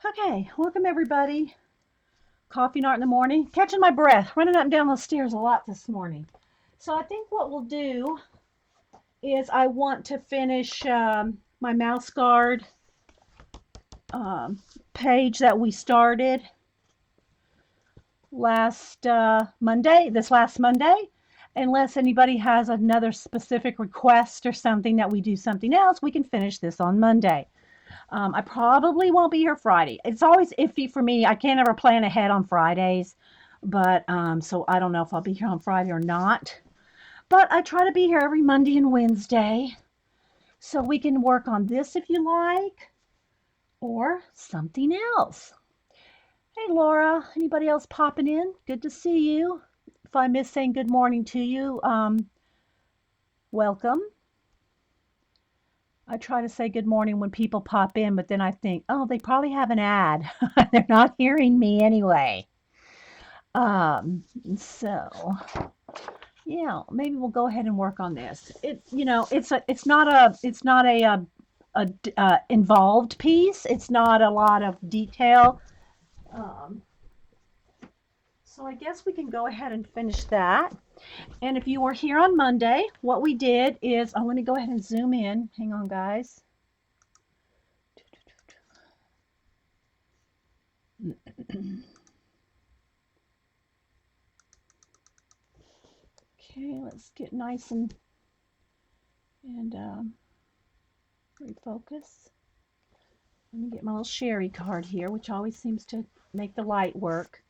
Okay, welcome everybody. Coffee and art in the morning. Catching my breath, running up and down the stairs a lot this morning. So I think what we'll do is I want to finish my mouse guard um, page that we started this last Monday. Unless anybody has another specific request or something that we do something else, we can finish this on Monday. I probably won't be here Friday. It's always iffy for me. I can't ever plan ahead on Fridays, but so I don't know if I'll be here on Friday or not. But I try to be here every Monday and Wednesday, so we can work on this if you like, or something else. Hey Laura, anybody else popping in? Good to see you. If I miss saying good morning to you, welcome. I try to say good morning when people pop in, but then I think, oh, they probably have an ad. They're not hearing me anyway. Um, so yeah, maybe we'll go ahead and work on this. It's not a involved piece. It's not a lot of detail. Um, so I guess we can go ahead and finish that. And if you were here on Monday, what we did is I'm going to go ahead and zoom in. Hang on, guys. Okay, let's get nice and refocus. Let me get my little sherry card here, which always seems to make the light work.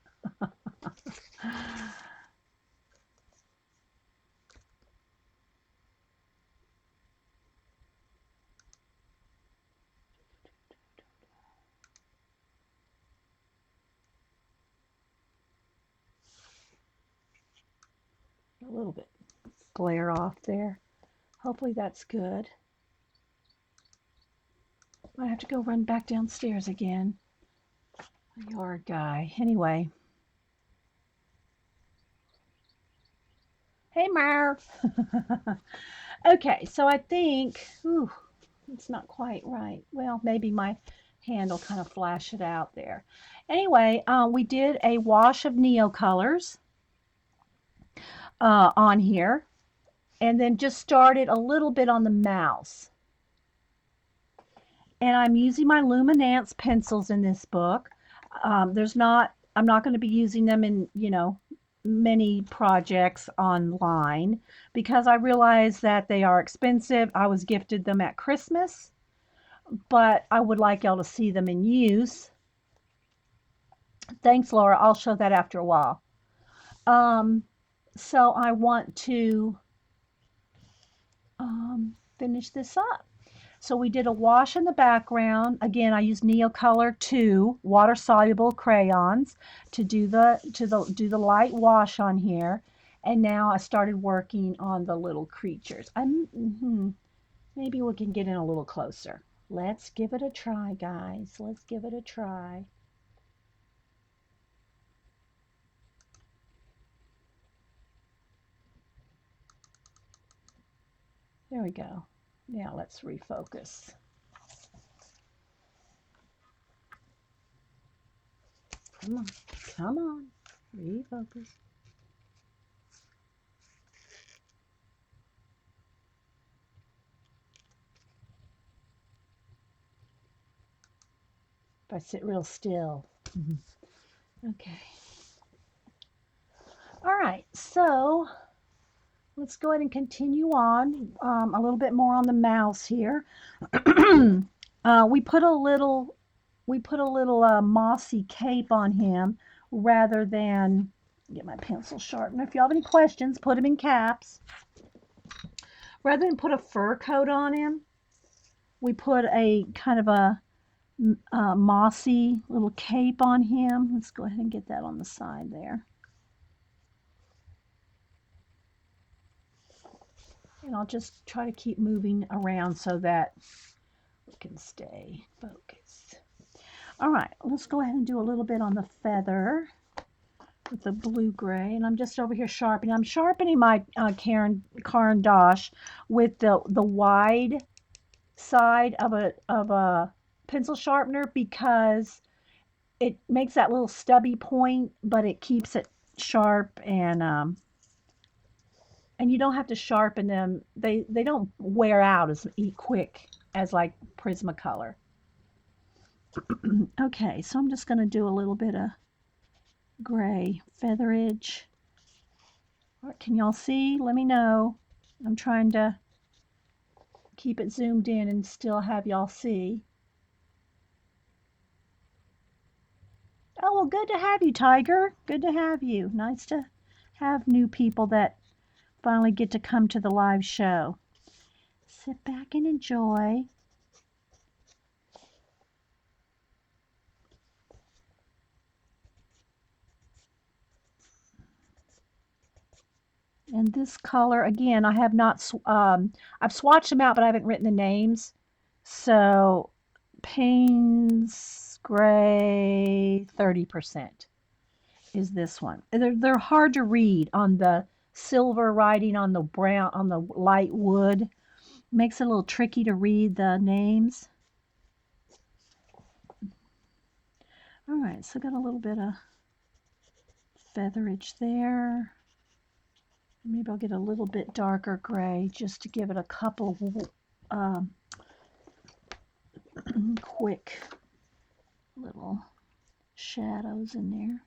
A little bit glare off there. Hopefully that's good. I have to go run back downstairs again. Yard guy. Anyway. Hey, Marv. Okay, so I think, it's not quite right. Well, maybe my hand will kind of flash it out there. Anyway, we did a wash of Neo colors on here, and then just started a little bit on the mouse. And I'm using my Luminance pencils in this book. I'm not going to be using them in, many projects online because I realize that they are expensive. I was gifted them at Christmas, but I would like y'all to see them in use. Thanks, Laura. I'll show that after a while. So I want to finish this up. So we did a wash in the background. Again, I used Neocolor 2 water soluble crayons to do the light wash on here. And now I started working on the little creatures. Maybe we can get in a little closer. Let's give it a try, guys. Let's give it a try. There we go. Now let's refocus. Come on, refocus. If I sit real still. Okay. All right, so let's go ahead and continue on a little bit more on the mouse here. We put a little mossy cape on him rather than get my pencil sharpener. If you have any questions, put them in caps. Rather than put a fur coat on him, we put a kind of a mossy little cape on him. Let's go ahead and get that on the side there. And I'll just try to keep moving around so that we can stay focused. All right, let's go ahead and do a little bit on the feather with the blue-gray. And I'm just over here sharpening. I'm sharpening my Caran d'Ache with the wide side of a pencil sharpener because it makes that little stubby point, but it keeps it sharp, and you don't have to sharpen them. They don't wear out as quick as like Prismacolor. Okay, so I'm just going to do a little bit of gray featherage. Can y'all see? Let me know. I'm trying to keep it zoomed in and still have y'all see. Oh, well, good to have you, Tiger. Good to have you. Nice to have new people that finally get to come to the live show. Sit back and enjoy. And this color, again, I have not, I've swatched them out, but I haven't written the names. So, Payne's Gray 30% is this one. They're hard to read on the silver writing on the brown, on the light wood. Makes it a little tricky to read the names. All right, so got a little bit of featherage there. Maybe I'll get a little bit darker gray just to give it a couple quick little shadows in there.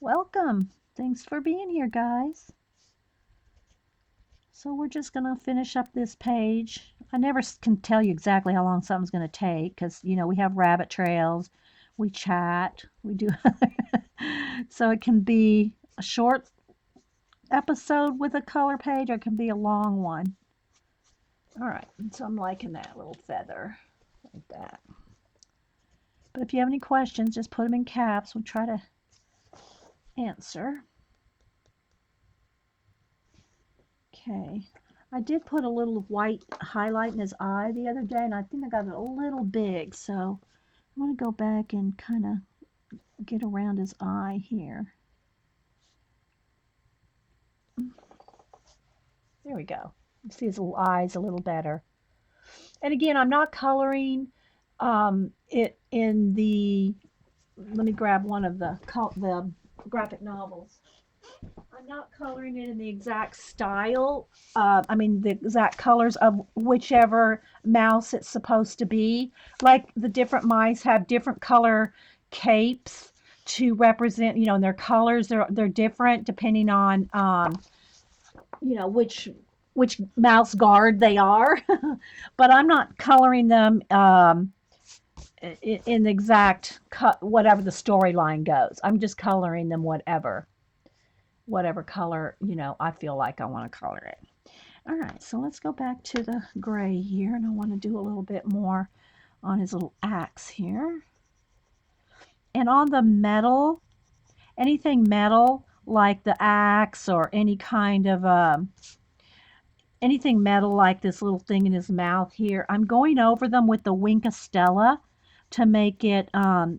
Welcome. Thanks for being here, guys. So we're just going to finish up this page. I never can tell you exactly how long something's going to take because, you know, we have rabbit trails, we chat, we do. So it can be a short episode with a color page or it can be a long one. All right, so I'm liking that little feather like that. But if you have any questions, just put them in caps. We'll try to answer. Okay, I did put a little white highlight in his eye the other day, and I think I got it a little big, so I'm going to go back and kind of get around his eye here. There we go. You see his little eyes a little better. And again, I'm not coloring it in the, let me grab one of the graphic novels. I'm not coloring it in the exact style, the exact colors of whichever mouse it's supposed to be. Like the different mice have different color capes to represent, you know, and their colors, they're different depending on, you know, which mouse guard they are. But I'm not coloring them in the exact whatever the storyline goes. I'm just coloring them whatever color, you know, I feel like I want to color it. All right, so let's go back to the gray here, and I want to do a little bit more on his little axe here. And on the metal, anything metal like the axe or any kind of anything metal like this little thing in his mouth here, I'm going over them with the Wink of Stella to make it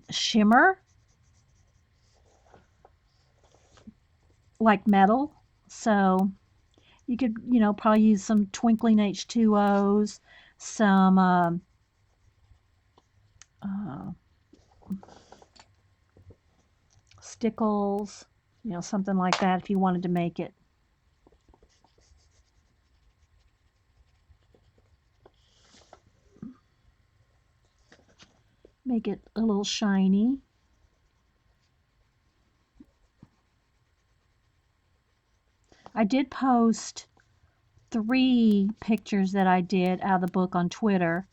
shimmer like metal. So you could, you know, probably use some twinkling H2Os, some stickles, you know, something like that if you wanted to make it. Make it a little shiny. I did post 3 pictures that I did out of the book on Twitter,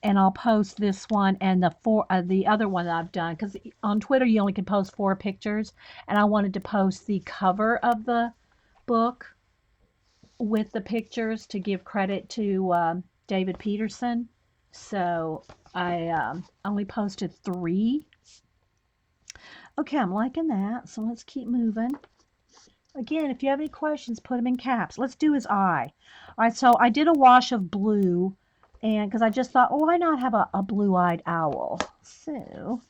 and I'll post this one and the other one that I've done, because on Twitter you only can post 4 pictures, and I wanted to post the cover of the book with the pictures to give credit to David Petersen. So I only posted 3. Okay, I'm liking that, so let's keep moving. Again, if you have any questions, put them in caps. Let's do his eye. All right, so I did a wash of blue, and because I just thought, oh, why not have a blue-eyed owl? So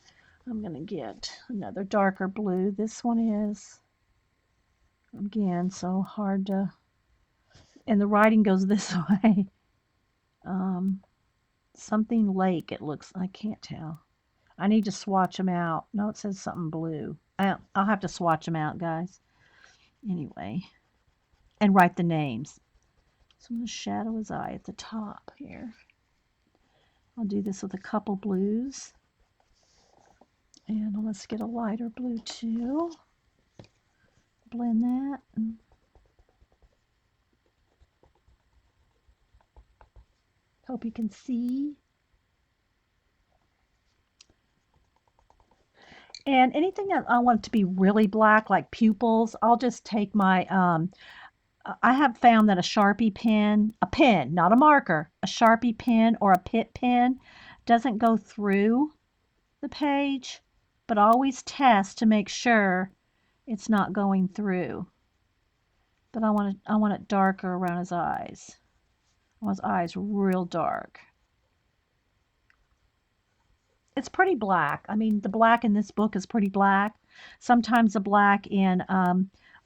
I'm going to get another darker blue. This one is, again, so hard to, and the writing goes this way. something lake it looks. I can't tell. I need to swatch them out. No, it says something blue. I'll have to swatch them out, guys. Anyway, and write the names. So I'm going to shadow his eye at the top here. I'll do this with a couple blues. And let's get a lighter blue too. Blend that. Hope you can see. And anything that I want to be really black, like pupils, I'll just take my, I have found that a Sharpie pen, a pen, not a marker, a Sharpie pen or a Pitt pen doesn't go through the page, but always test to make sure it's not going through. But I want it darker around his eyes. I want his eyes real dark. It's pretty black. I mean, the black in this book is pretty black. Sometimes the black in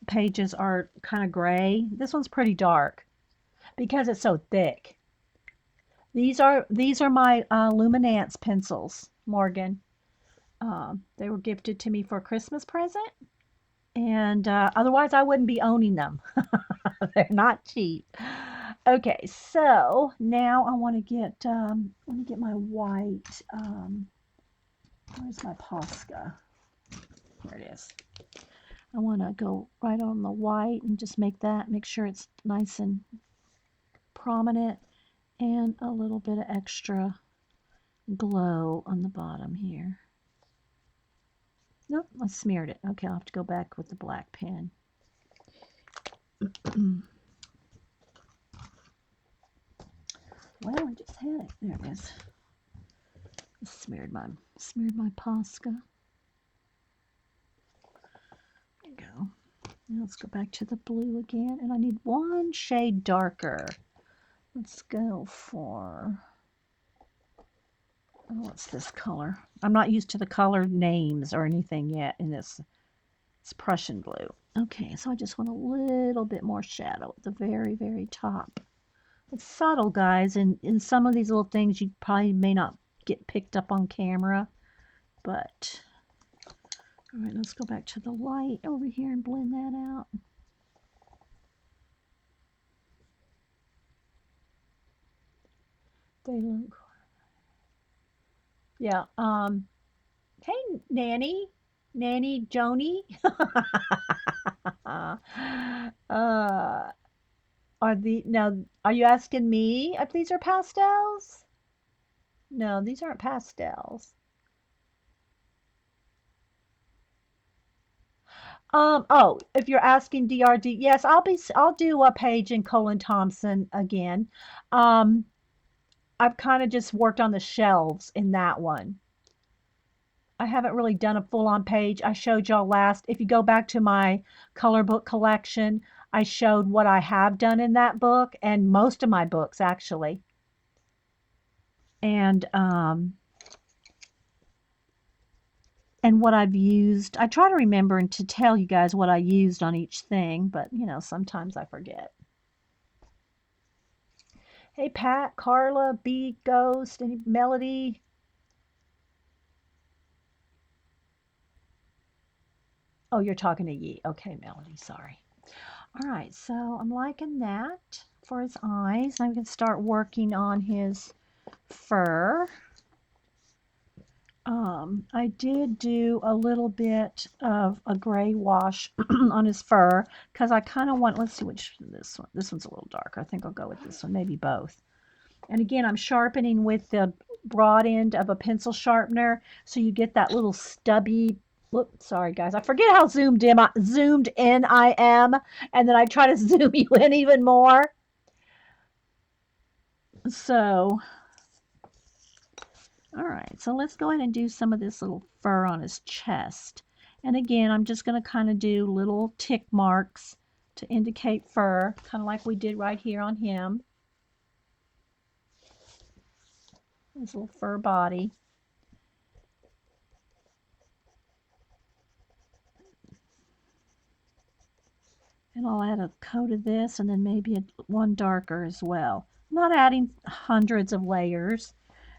pages are kind of gray. This one's pretty dark because it's so thick. These are my Luminance pencils, Morgan. They were gifted to me for a Christmas present, and otherwise I wouldn't be owning them. They're not cheap. Okay, so now I want to get let me get my white. Where's my Posca? Here it is. I want to go right on the white and just make sure it's nice and prominent, and a little bit of extra glow on the bottom here. Nope, I smeared it. Okay, I'll have to go back with the black pen. Well, I just had it. There it is. Smeared my Posca. There you go. Now let's go back to the blue again, and I need one shade darker. Let's go for, oh, what's this color? I'm not used to the color names or anything yet in this. It's Prussian blue. Okay, so I just want a little bit more shadow at the very, very top. It's subtle, guys, and in some of these little things you probably may not get picked up on camera, but all right, let's go back to the light over here and blend that out. They look, yeah. Hey, Nanny Joni. Are you asking me if these are pastels? No, these aren't pastels. Oh, if you're asking DRD, yes, I'll do a Page and Colin Thompson again. Um, I've kind of just worked on the shelves in that one. I haven't really done a full-on page. I showed y'all last. If you go back to my color book collection, I showed what I have done in that book and most of my books actually. And what I've used. I try to remember and to tell you guys what I used on each thing, but you know, sometimes I forget. Hey, Pat, Carla, B, Ghost, any Melody? Oh, you're talking to Ye. Okay, Melody, sorry. All right, so I'm liking that for his eyes. I'm going to start working on his fur. I did do a little bit of a gray wash on his fur because I kind of want, let's see which, this one. This one's a little darker. I think I'll go with this one, maybe both. And again, I'm sharpening with the broad end of a pencil sharpener so you get that little stubby, whoop, sorry guys, I forget how zoomed in I am, and then I try to zoom you in even more. So, all right, so let's go ahead and do some of this little fur on his chest. And again, I'm just going to kind of do little tick marks to indicate fur, kind of like we did right here on him. His little fur body. And I'll add a coat of this and then maybe one darker as well. I'm not adding hundreds of layers.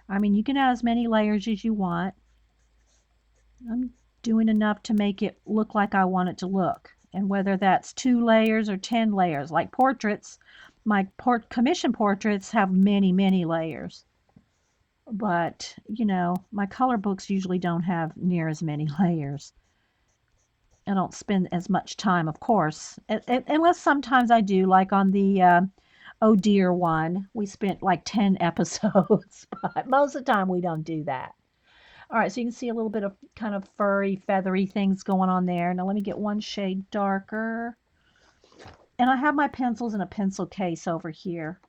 I mean, you can add as many layers as you want. I'm doing enough to make it look like I want it to look. And whether that's 2 layers or 10 layers, like portraits, my commission portraits have many, many layers. But, my color books usually don't have near as many layers. I don't spend as much time, of course, unless sometimes I do, like on the Oh Dear one, we spent like 10 episodes, but most of the time we don't do that. All right, so you can see a little bit of kind of furry, feathery things going on there. Now let me get one shade darker. And I have my pencils in a pencil case over here.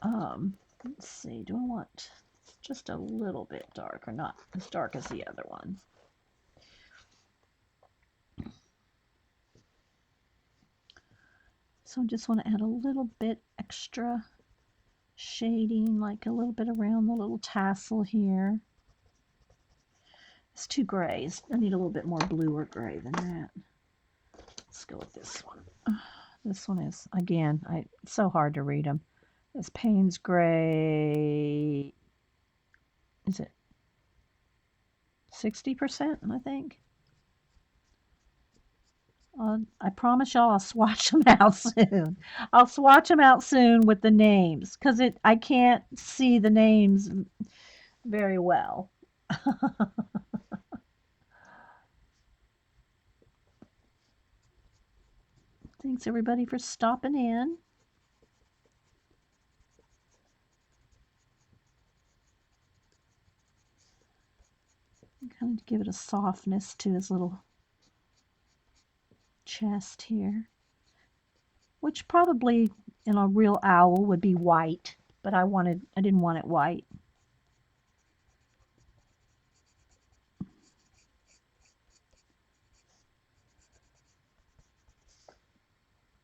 Let's see, do I want just a little bit darker, not as dark as the other ones? So I just want to add a little bit extra shading, like a little bit around the little tassel here. It's 2 grays. I need a little bit more blue or gray than that. Let's go with this one. This one is, again, it's so hard to read them. This Payne's Gray, is it 60%, I think? I promise y'all I'll swatch them out soon. I'll swatch them out soon with the names because I can't see the names very well. Thanks everybody for stopping in. Kind of give it a softness to his little chest here, which probably in a real owl would be white, but I didn't want it white.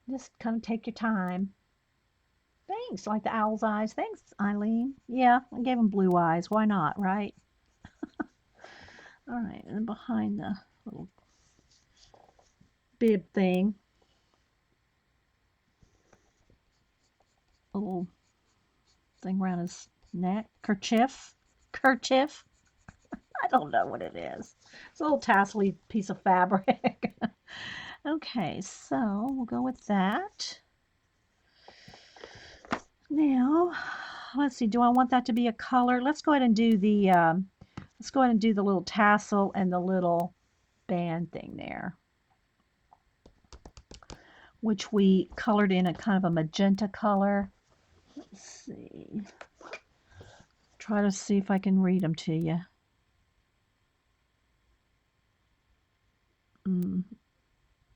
Just kind of take your time. Thanks, like the owl's eyes. Thanks, Eileen. Yeah, I gave him blue eyes. Why not, right? All right, and behind the little bib thing, a little thing around his neck, kerchief. I don't know what it is. It's a little tassely piece of fabric. Okay, so we'll go with that. Now, let's see. Do I want that to be a color? Let's go ahead and do the little tassel and the little band thing there, which we colored in a kind of a magenta color. Let's see. Try to see if I can read them to you.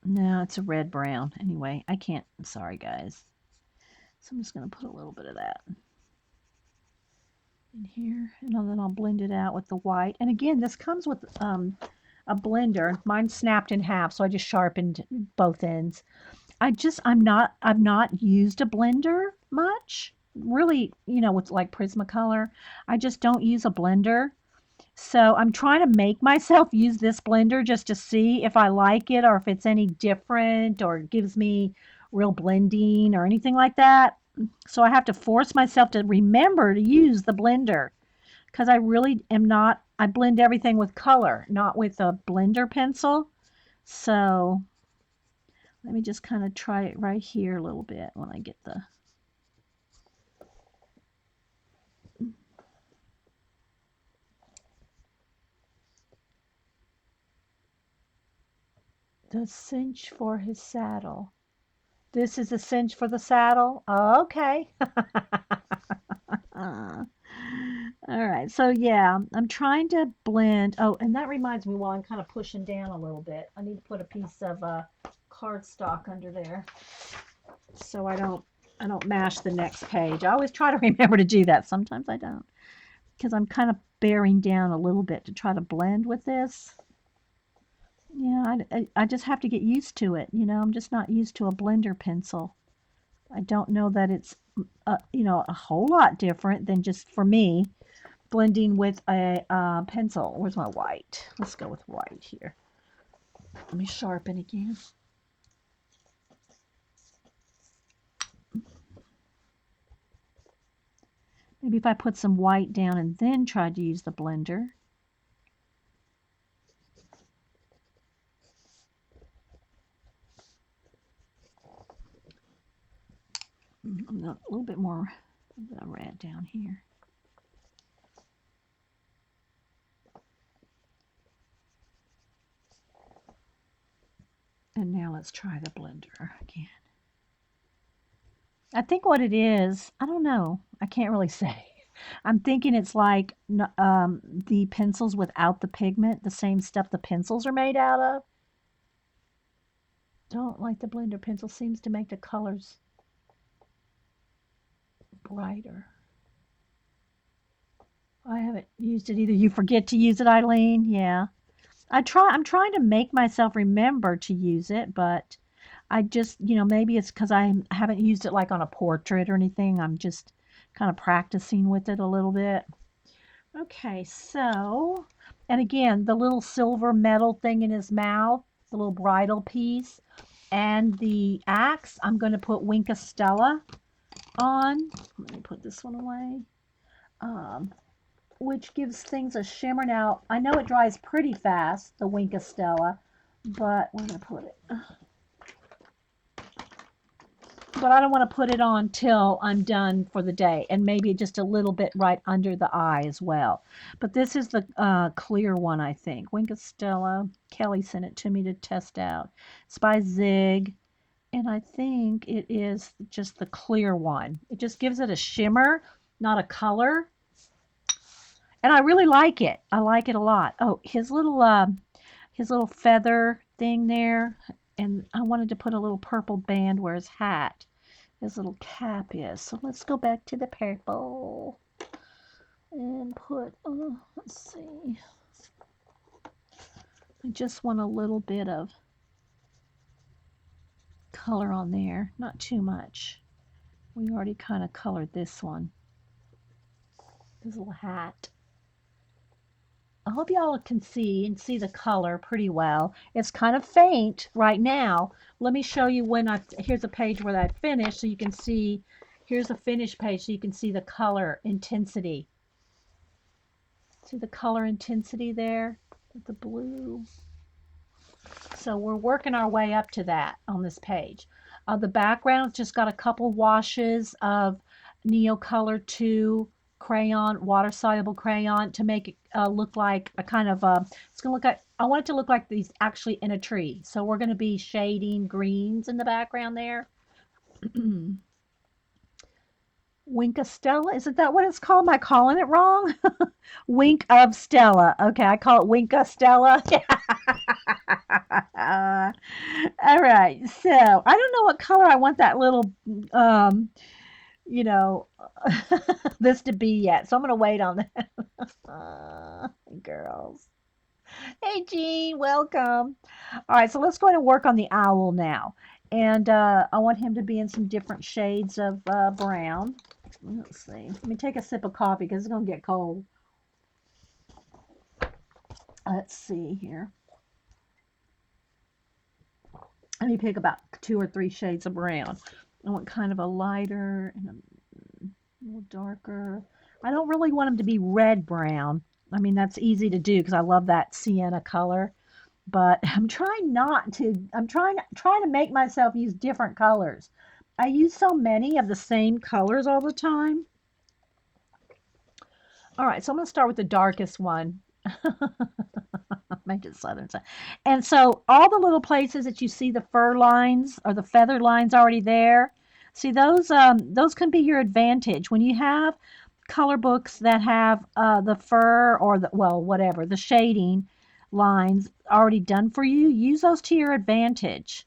No, it's a red brown. Anyway, I can't. Sorry, guys. So I'm just going to put a little bit of that in here, and then I'll blend it out with the white. And again, this comes with a blender. Mine snapped in half, so I just sharpened both ends. I've not used a blender much. Really, with like Prismacolor, I just don't use a blender. So I'm trying to make myself use this blender just to see if I like it or if it's any different or it gives me real blending or anything like that. So I have to force myself to remember to use the blender because I really am not, I blend everything with color, not with a blender pencil. So let me just kind of try it right here a little bit when I get the cinch for his saddle. This is a cinch for the saddle? Oh, okay. All right. So yeah, I'm trying to blend. Oh, and that reminds me while I'm kind of pushing down a little bit, I need to put a piece of cardstock under there so I don't mash the next page. I always try to remember to do that. Sometimes I don't because I'm kind of bearing down a little bit to try to blend with this. Yeah, I just have to get used to it. I'm just not used to a blender pencil. I don't know that it's, a whole lot different than just for me blending with a pencil. Where's my white? Let's go with white here. Let me sharpen again. Maybe if I put some white down and then tried to use the blender. A little bit more of the red down here. And now let's try the blender again. I think what it is, I don't know. I can't really say. I'm thinking it's like the pencils without the pigment, the same stuff the pencils are made out of. Don't like the blender pencil. Seems to make the colors brighter. I haven't used it either. You forget to use it, Eileen? Yeah. I'm trying to make myself remember to use it, but I just, maybe it's because I haven't used it like on a portrait or anything. I'm just kind of practicing with it a little bit. Okay, so, and again, the little silver metal thing in his mouth, the little bridle piece, and the axe, I'm going to put Winka Stella on. Let me put this one away. Which gives things a shimmer. Now, I know it dries pretty fast, the Winka Stella, but where did I put it? But I don't want to put it on till I'm done for the day, and maybe just a little bit right under the eye as well. But this is the clear one, I think. Winka Stella. Kelly sent it to me to test out. It's by Zig, and I think it is just the clear one. It just gives it a shimmer, not a color. And I really like it. I like it a lot. Oh, his little feather thing there. And I wanted to put a little purple band where his hat, his little cap is. So let's go back to the purple and put, let's see. I just want a little bit of color on there. Not too much. We already kind of colored this one. His little hat. I hope y'all can see the color pretty well. It's kind of faint right now. Let me show you here's a page where I finished so you can see, here's a finished page so you can see the color intensity. See the color intensity there with the blue? So we're working our way up to that on this page. The background's just got a couple washes of Neocolor 2 crayon, water-soluble crayon to make it look like a kind of it's going to look like, I want it to look like these actually in a tree. So we're going to be shading greens in the background there. Winka Stella, isn't that what it's called? Am I calling it wrong? Wink of Stella. Okay, I call it Winka Stella. All right, so I don't know what color I want that little this to be yet. So I'm going to wait on that. Girls. Hey, Jean, welcome. All right, so let's go ahead and work on the owl now. And I want him to be in some different shades of brown. Let's see. Let me take a sip of coffee because it's going to get cold. Let's see here. Let me pick about 2 or 3 shades of brown. I want kind of a lighter and a little darker. I don't really want them to be red brown. I mean, that's easy to do because I love that sienna color. But I'm trying to make myself use different colors. I use so many of the same colors all the time. All right, so I'm going to start with the darkest one. Make it southern side. And so all the little places that you see the fur lines or the feather lines already there, see those can be your advantage. When you have color books that have the fur or the shading lines already done for you, use those to your advantage.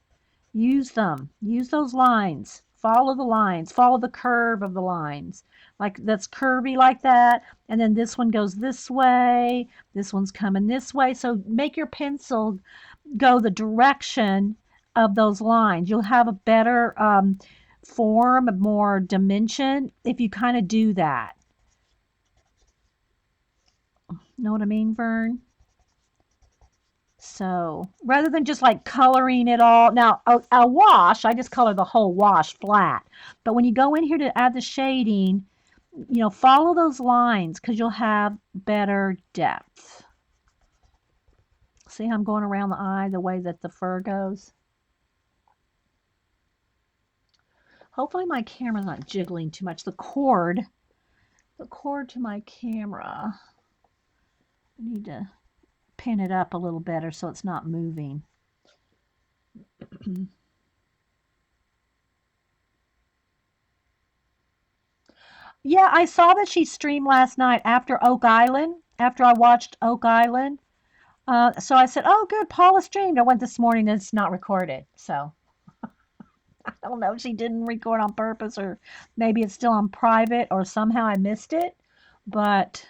Use them. Use those lines. Follow the lines. Follow the curve of the lines. Like that's curvy like that. And then this one goes this way. This one's coming this way. So make your pencil go the direction of those lines. You'll have a better form, more dimension if you kind of do that. Know what I mean, Vern? So rather than just like coloring it all, now a wash, I just color the whole wash flat. But when you go in here to add the shading, follow those lines because you'll have better depth. See how I'm going around the eye the way that the fur goes? Hopefully my camera's not jiggling too much. The cord to my camera, I need to pin it up a little better so it's not moving. Yeah, I saw that she streamed last night after Oak Island, after I watched Oak Island. So I said, oh, good, Paula streamed. I went this morning and it's not recorded. So I don't know if she didn't record on purpose or maybe it's still on private or somehow I missed it. But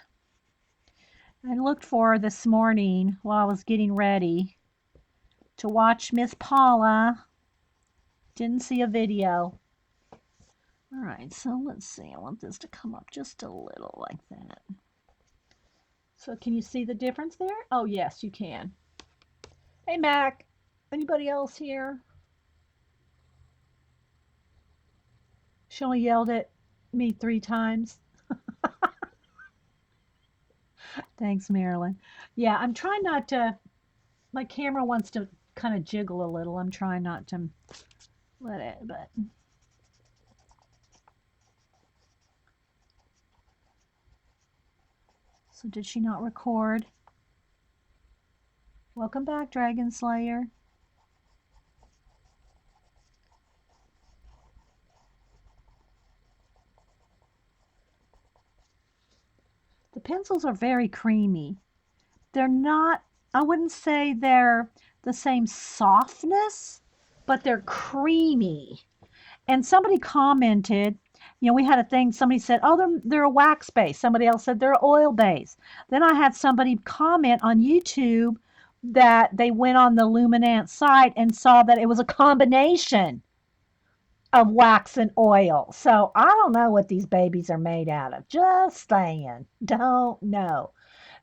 I looked for her this morning while I was getting ready to watch Miss Paula. Didn't see a video. All right, so let's see. I want this to come up just a little like that. So can you see the difference there? Oh, yes, you can. Hey, Mac. Anybody else here? She only yelled at me 3 times. Thanks, Marilyn. Yeah, I'm trying not to, my camera wants to kind of jiggle a little. I'm trying not to let it, but. So did she not record? Welcome back, Dragon Slayer. The pencils are very creamy. They're not, I wouldn't say they're the same softness, but they're creamy. And somebody commented, we had a thing, somebody said, oh, they're a wax base. Somebody else said they're oil base. Then I had somebody comment on YouTube that they went on the Luminance site and saw that it was a combination of wax and oil. So I don't know what these babies are made out of. Just saying. Don't know.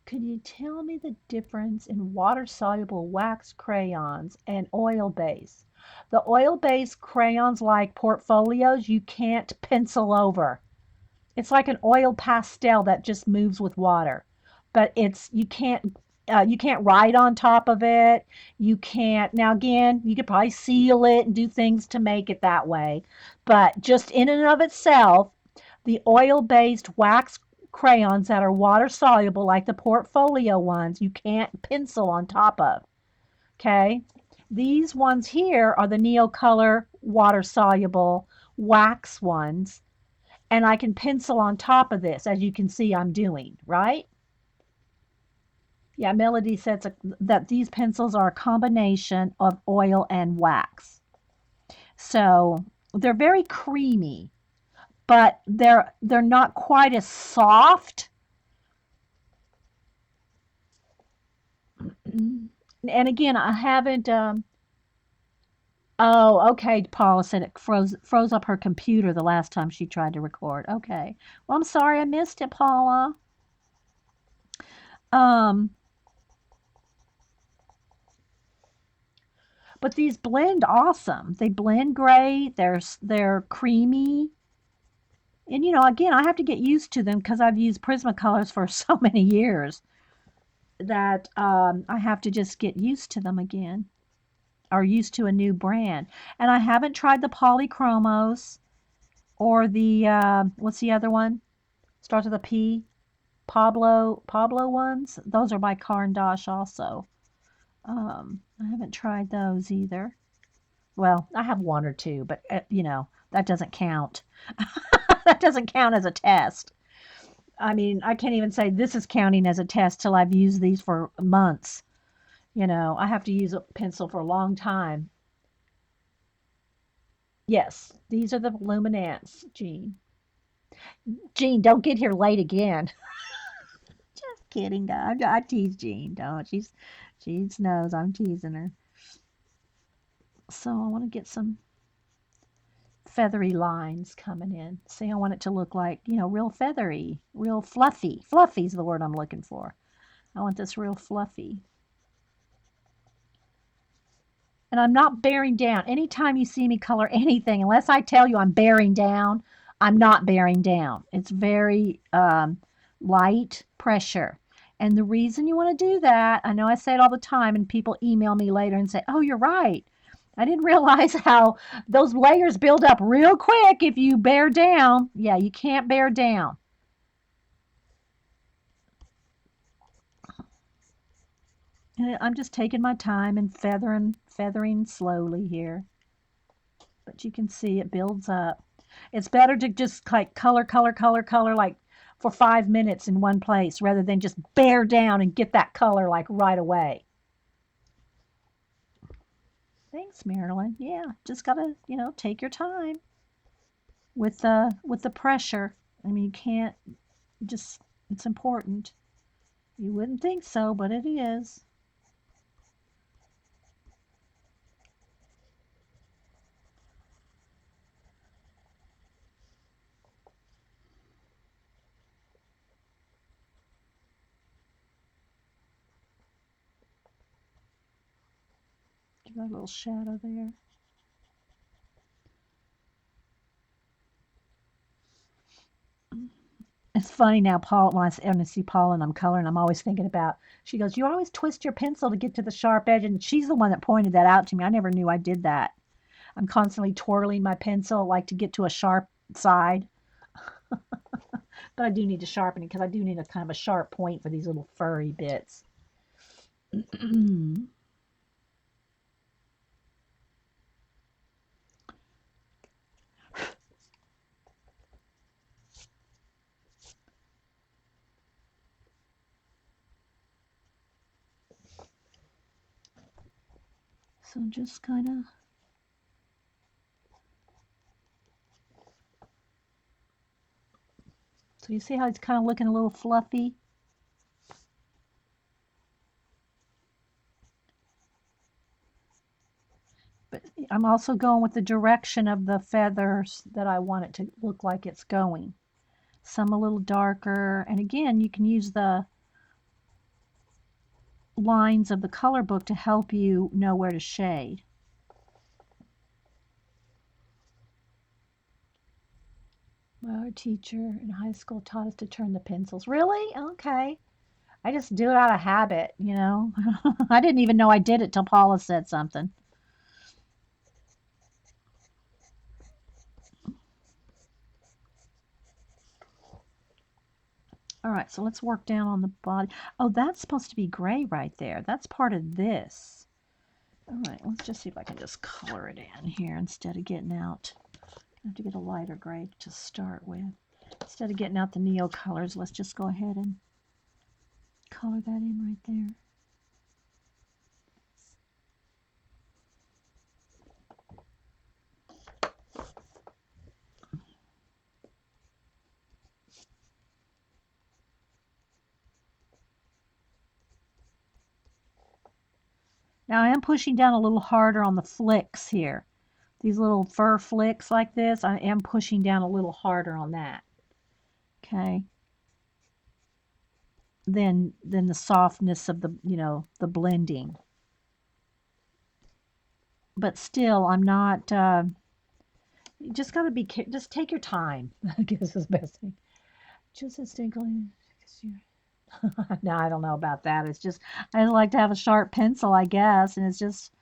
Could you tell me the difference in water-soluble wax crayons and oil-based? The oil-based crayons like portfolios, you can't pencil over. It's like an oil pastel that just moves with water. But you can't write on top of it. You can't. Now again, you could probably seal it and do things to make it that way. But just in and of itself, the oil-based wax crayons that are water soluble, like the portfolio ones, you can't pencil on top of. Okay? These ones here are the Neocolor water soluble wax ones, and I can pencil on top of this, as you can see I'm doing, right? Yeah, Melody says that these pencils are a combination of oil and wax. So they're very creamy, but they're not quite as soft. And again, I haven't. Oh, okay. Paula said it froze up her computer the last time she tried to record. Okay. Well, I'm sorry I missed it, Paula. But these blend awesome. They blend great. They're creamy. And again, I have to get used to them because I've used Prismacolors for so many years that I have to just get used to them again, or used to a new brand. And I haven't tried the Polychromos or the what's the other one? Starts with a P. Pablo ones. Those are by Caran d'Ache also. I haven't tried those either. Well, I have one or two, but that doesn't count. That doesn't count as a test. I mean, I can't even say this is counting as a test till I've used these for months. I have to use a pencil for a long time. Yes, these are the Luminance, Jean. Jean, don't get here late again. Just kidding, guys. I tease Jean, don't. She knows I'm teasing her. So I want to get some feathery lines coming in. See, I want it to look like, real feathery, real fluffy. Fluffy's the word I'm looking for. I want this real fluffy. And I'm not bearing down. Anytime you see me color anything, unless I tell you I'm bearing down, I'm not bearing down. It's very light pressure. And the reason you want to do that, I know I say it all the time, and people email me later and say, oh, you're right. I didn't realize how those layers build up real quick if you bear down. Yeah, you can't bear down. And I'm just taking my time and feathering slowly here. But you can see it builds up. It's better to just like color like for 5 minutes in one place rather than just bear down and get that color like right away. Thanks, Marilyn. Yeah, just gotta, take your time with the pressure. I mean, you can't just it's important. You wouldn't think so, but it is. Give that a little shadow there. It's funny now, Paul, when I see Paula and I'm coloring, I'm always thinking about, she goes, you always twist your pencil to get to the sharp edge. And she's the one that pointed that out to me. I never knew I did that. I'm constantly twirling my pencil like to get to a sharp side. But I do need to sharpen it because I do need a kind of a sharp point for these little furry bits. So just kind of so you see how it's kind of looking a little fluffy? But I'm also going with the direction of the feathers that I want it to look like it's going. Some a little darker, and again, you can use the lines of the color book to help you know where to shade. Well, our teacher in high school taught us to turn the pencils. Really? Okay. I just do it out of habit. I didn't even know I did it till Paula said something. All right, so let's work down on the body. Oh, that's supposed to be gray right there. That's part of this. All right, let's just see if I can just color it in here instead of getting out. I have to get a lighter gray to start with. Instead of getting out the neo colors, let's just go ahead and color that in right there. Now I am pushing down a little harder on the flicks here. These little fur flicks like this, I am pushing down a little harder on that. Okay. Than the softness of the blending. But still, I'm not, you just got to just take your time. I guess is the best thing. Just distinctly. No, I don't know about that. It's just, I like to have a sharp pencil, I guess. And it's just,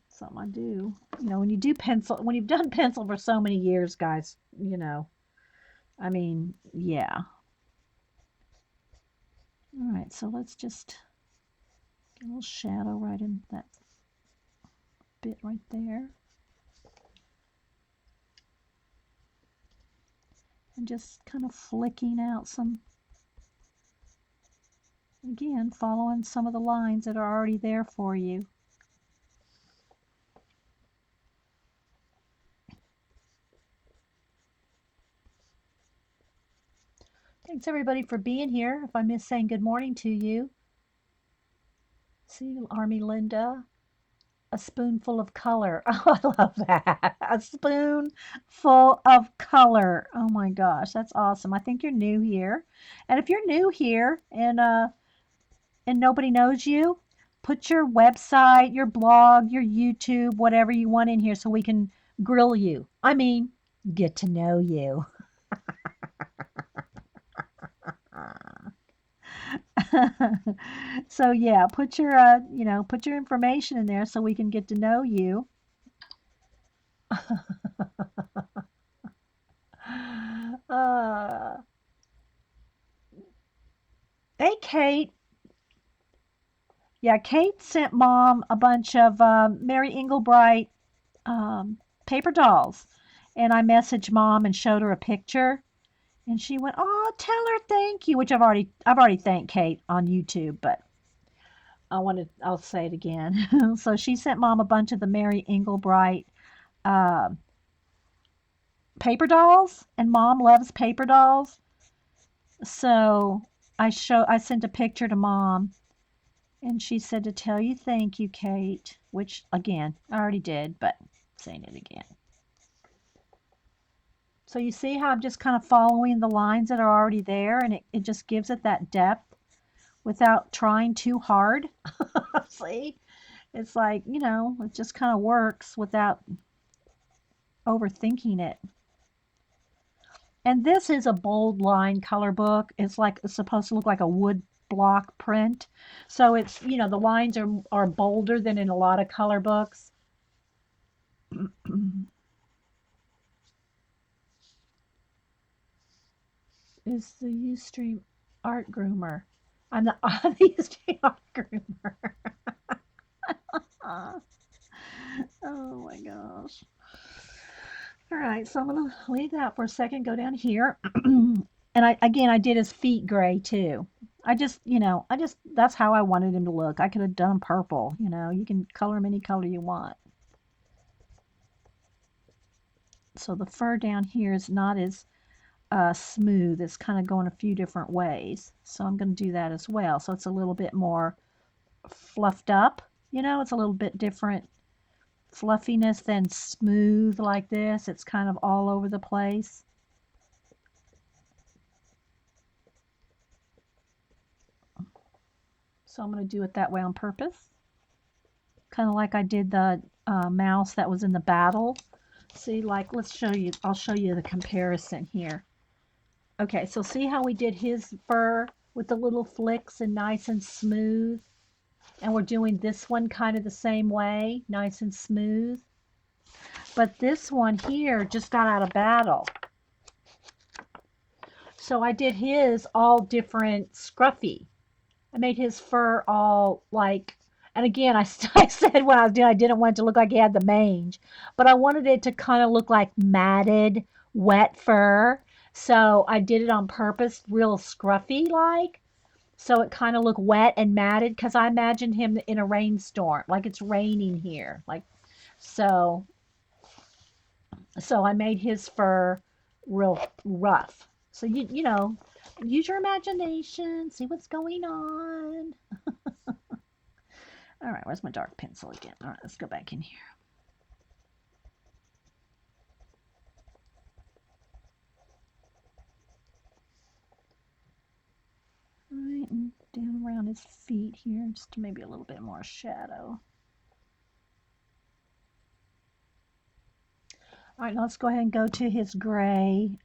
something I do. When you do pencil, when you've done pencil for so many years, guys, I mean, yeah. All right, so let's just get a little shadow right in that bit right there. And just kind of flicking out some, again, following some of the lines that are already there for you. Thanks everybody for being here. If I miss saying good morning to you. See, Army Linda, a spoonful of color. Oh, I love that. A spoonful of color. Oh my gosh, that's awesome. I think you're new here. And if you're new here and nobody knows you, put your website, your blog, your YouTube, whatever you want in here so we can grill you. I mean, get to know you. So yeah, put your put your information in there so we can get to know you. Uh, hey Kate. Yeah, Kate sent mom a bunch of Mary Englebright um, paper dolls, and I messaged mom and showed her a picture, and she went, "Oh, tell her thank you," which I've already thanked Kate on YouTube, but I'll say it again. So she sent mom a bunch of the Mary Englebright uh, paper dolls, and mom loves paper dolls. So I sent a picture to mom, and she said to tell you thank you, Kate, which again I already did, but saying it again. So you see how I'm just kind of following the lines that are already there, and it just gives it that depth without trying too hard. See, it's like, it just kind of works without overthinking it. And this is a bold line color book. It's supposed to look like a wood block print. So it's, the lines are bolder than in a lot of color books. Is the Ustream art groomer. I'm the Ustream art groomer. Oh my gosh. All right, so I'm gonna leave that for a second, go down here. And I did his feet gray too. I just that's how I wanted him to look. I could have done purple, you can color him any color you want. So the fur down here is not as smooth. It's kind of going a few different ways. So I'm going to do that as well. So it's a little bit more fluffed up. It's a little bit different fluffiness than smooth like this. It's kind of all over the place. So I'm going to do it that way on purpose. Kind of like I did the mouse that was in the battle. See, like, I'll show you the comparison here. Okay, so see how we did his fur with the little flicks and nice and smooth? And we're doing this one kind of the same way, nice and smooth. But this one here just got out of battle. So I did his all different scruffy. I made his fur all like, and again, I said when I was doing, I didn't want it to look like he had the mange, but I wanted it to kind of look like matted, wet fur. So I did it on purpose, real scruffy like. So it kind of looked wet and matted because I imagined him in a rainstorm, like it's raining here. So so I made his fur real rough. So use your imagination, see what's going on. All right, where's my dark pencil again? All right, let's go back in here. All right, and down around his feet here, just maybe a little bit more shadow. All right, now let's go ahead and go to his gray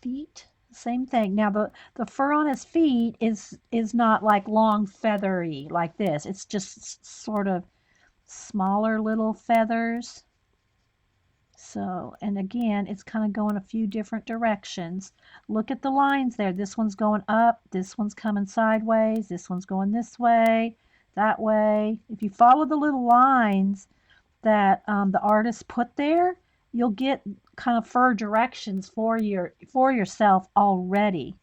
feet. Same thing. Now the fur on his feet is not like long feathery like this. It's just sort of smaller little feathers. So, and again, it's kind of going a few different directions. Look at the lines there. This one's going up, this one's coming sideways, this one's going this way, that way. If you follow the little lines that the artist put there, you'll get kind of fur directions for yourself already.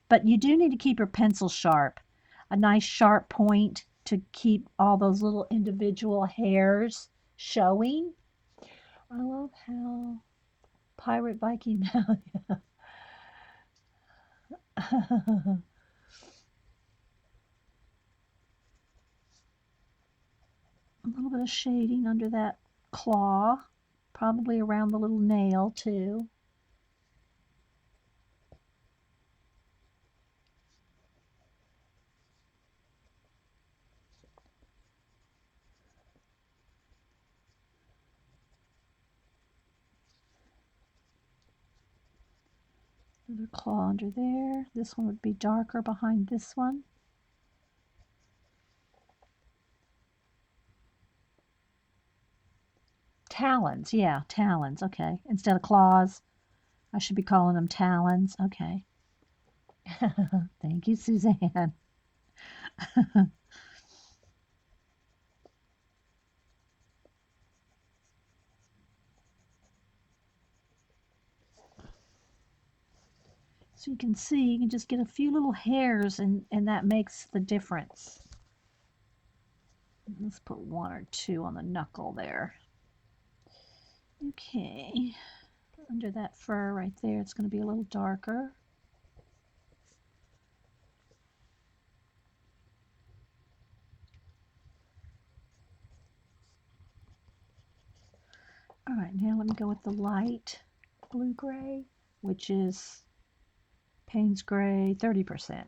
But you do need to keep your pencil sharp. A nice sharp point to keep all those little individual hairs showing. I love how Pirate Viking now. A little bit of shading under that claw, probably around the little nail too. Another claw under there. This one would be darker behind this one. Talons, yeah, talons, okay. Instead of claws, I should be calling them talons, okay. Thank you, Suzanne. So you can see, you can just get a few little hairs and that makes the difference. Let's put one or two on the knuckle there. Okay, under that fur right there, it's going to be a little darker. All right, now let me go with the light blue-gray, which is Payne's Gray 30%.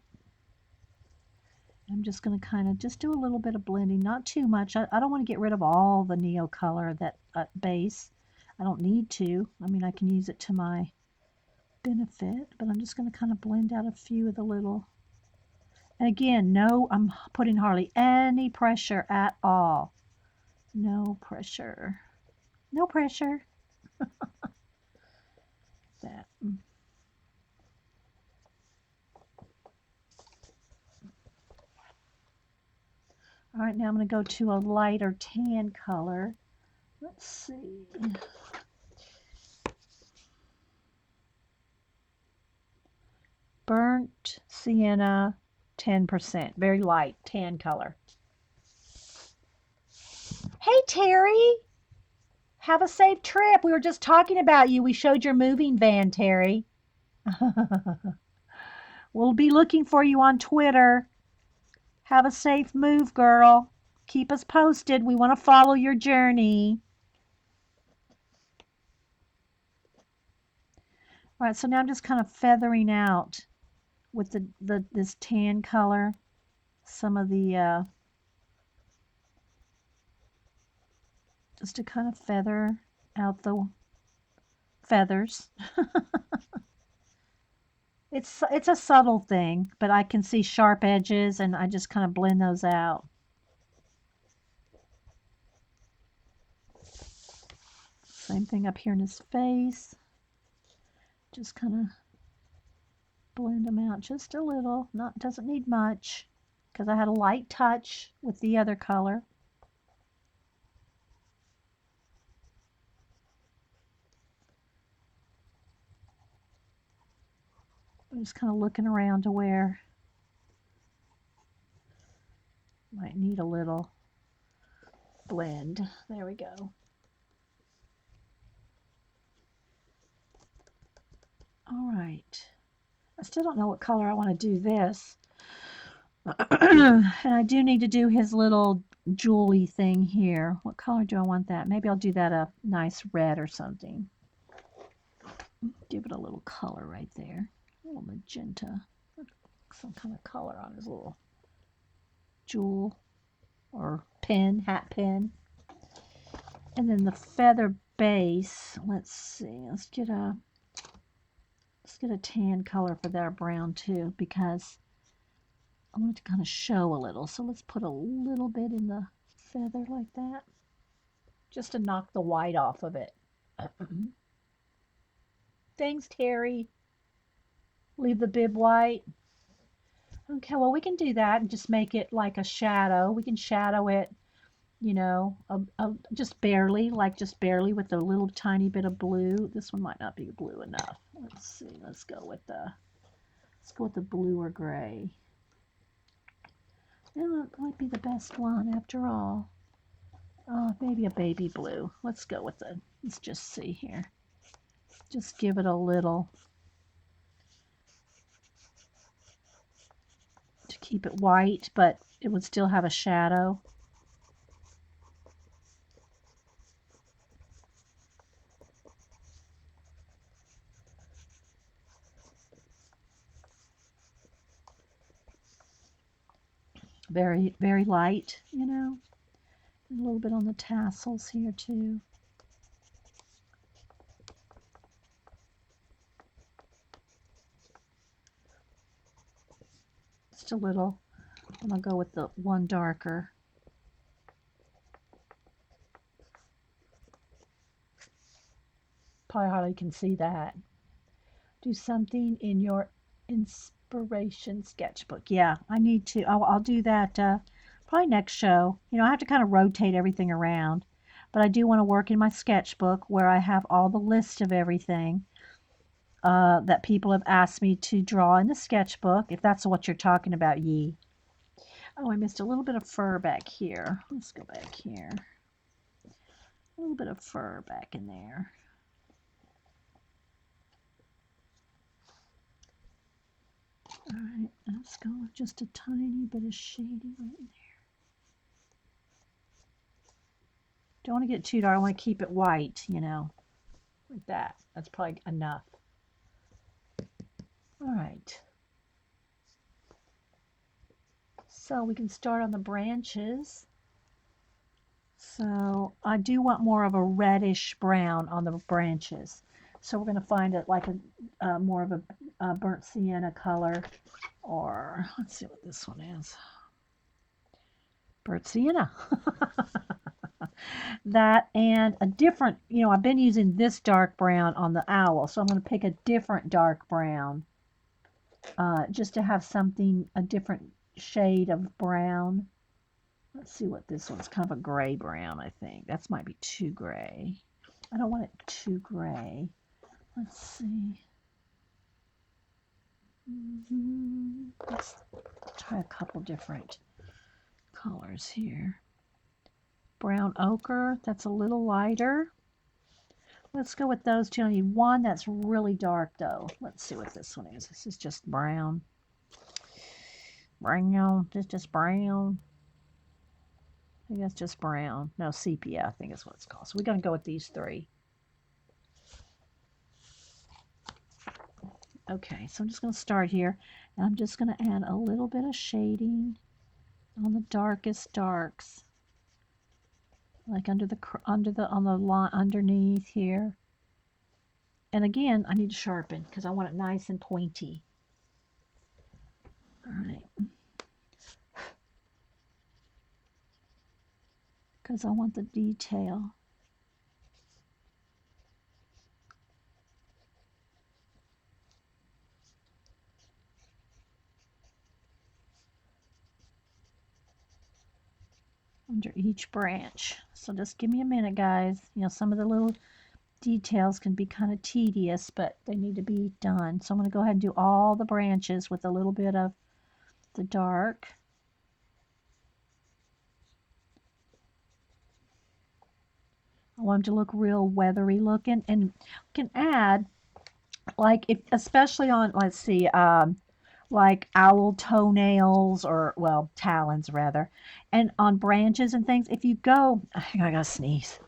I'm just going to kind of just do a little bit of blending, not too much. I don't want to get rid of all the Neo color, that base. I don't need to. I mean, I can use it to my benefit, but I'm just going to kind of blend out a few of the little. And again, no, I'm putting hardly any pressure at all. No pressure. No pressure. That. All right, now I'm going to go to a lighter tan color. Let's see. Burnt sienna, 10%. Very light tan color. Hey, Terry. Have a safe trip. We were just talking about you. We showed your moving van, Terry. We'll be looking for you on Twitter. Have a safe move, girl. Keep us posted. We want to follow your journey. All right, so now I'm just kind of feathering out with this tan color some of the just to kind of feather out the feathers. It's a subtle thing, but I can see sharp edges and I just kind of blend those out. Same thing up here in his face. Just kind of blend them out just a little. Doesn't need much because I had a light touch with the other color. I'm just kind of looking around to where might need a little blend. There we go. All right. I still don't know what color I want to do this. And I do need to do his little jewelry thing here. What color do I want that? Maybe I'll do that a nice red or something. Give it a little color right there. A little magenta. Some kind of color on his little jewel or pin, hat pin. And then the feather base, let's see, let's get a tan color for that brown too, because I want it to kind of show a little. So let's put a little bit in the feather like that, just to knock the white off of it. Thanks, Terry. Leave the bib white. Okay, well, we can do that and just make it like a shadow. We can shadow it, you know, just barely with a little tiny bit of blue. This one might not be blue enough. Let's see. Let's go with the blue or gray. That might be the best one after all. Maybe a baby blue. Let's go with it. Let's just see here. Just give it a little to keep it white, but it would still have a shadow. Very, very light, you know. And a little bit on the tassels here too. Just a little. I'm going to go with the one darker. Probably hardly can see that. Do something in your inspiration sketchbook. Yeah, I need to. I'll do that probably next show. You know, I have to kind of rotate everything around. But I do want to work in my sketchbook where I have all the list of everything that people have asked me to draw in the sketchbook, if that's what you're talking about, Yee. Oh, I missed a little bit of fur back here. Let's go back here. A little bit of fur back in there. All right, let's go with just a tiny bit of shading right there. Don't want to get too dark. I want to keep it white, you know, like that. That's probably enough. All right. So we can start on the branches. So I do want more of a reddish brown on the branches. So we're going to find it like a more of a burnt sienna color, or let's see what this one is. Burnt sienna. That and a different, you know, I've been using this dark brown on the owl, so I'm going to pick a different dark brown just to have something, a different shade of brown. Let's see what this one's, kind of a gray brown, I think. That might be too gray. I don't want it too gray. Let's see. Let's try a couple different colors here. Brown ochre, that's a little lighter. Let's go with those two. I need one that's really dark though. Let's see what this one is. This is just brown. Brown, just brown. I think that's just brown. No, sepia, I think is what it's called. So we're going to go with these three. Okay, so I'm just going to start here. And I'm just going to add a little bit of shading on the darkest darks. Like on the line underneath here. And again, I need to sharpen because I want it nice and pointy. All right. Because I want the detail. Under each branch. So just give me a minute, guys. You know, some of the little details can be kind of tedious, but they need to be done. So I'm going to go ahead and do all the branches with a little bit of the dark. I want them to look real weathery looking, and you can add, like, if especially on, let's see, like owl toenails, or well, talons rather, and on branches and things. If you go, I gotta sneeze.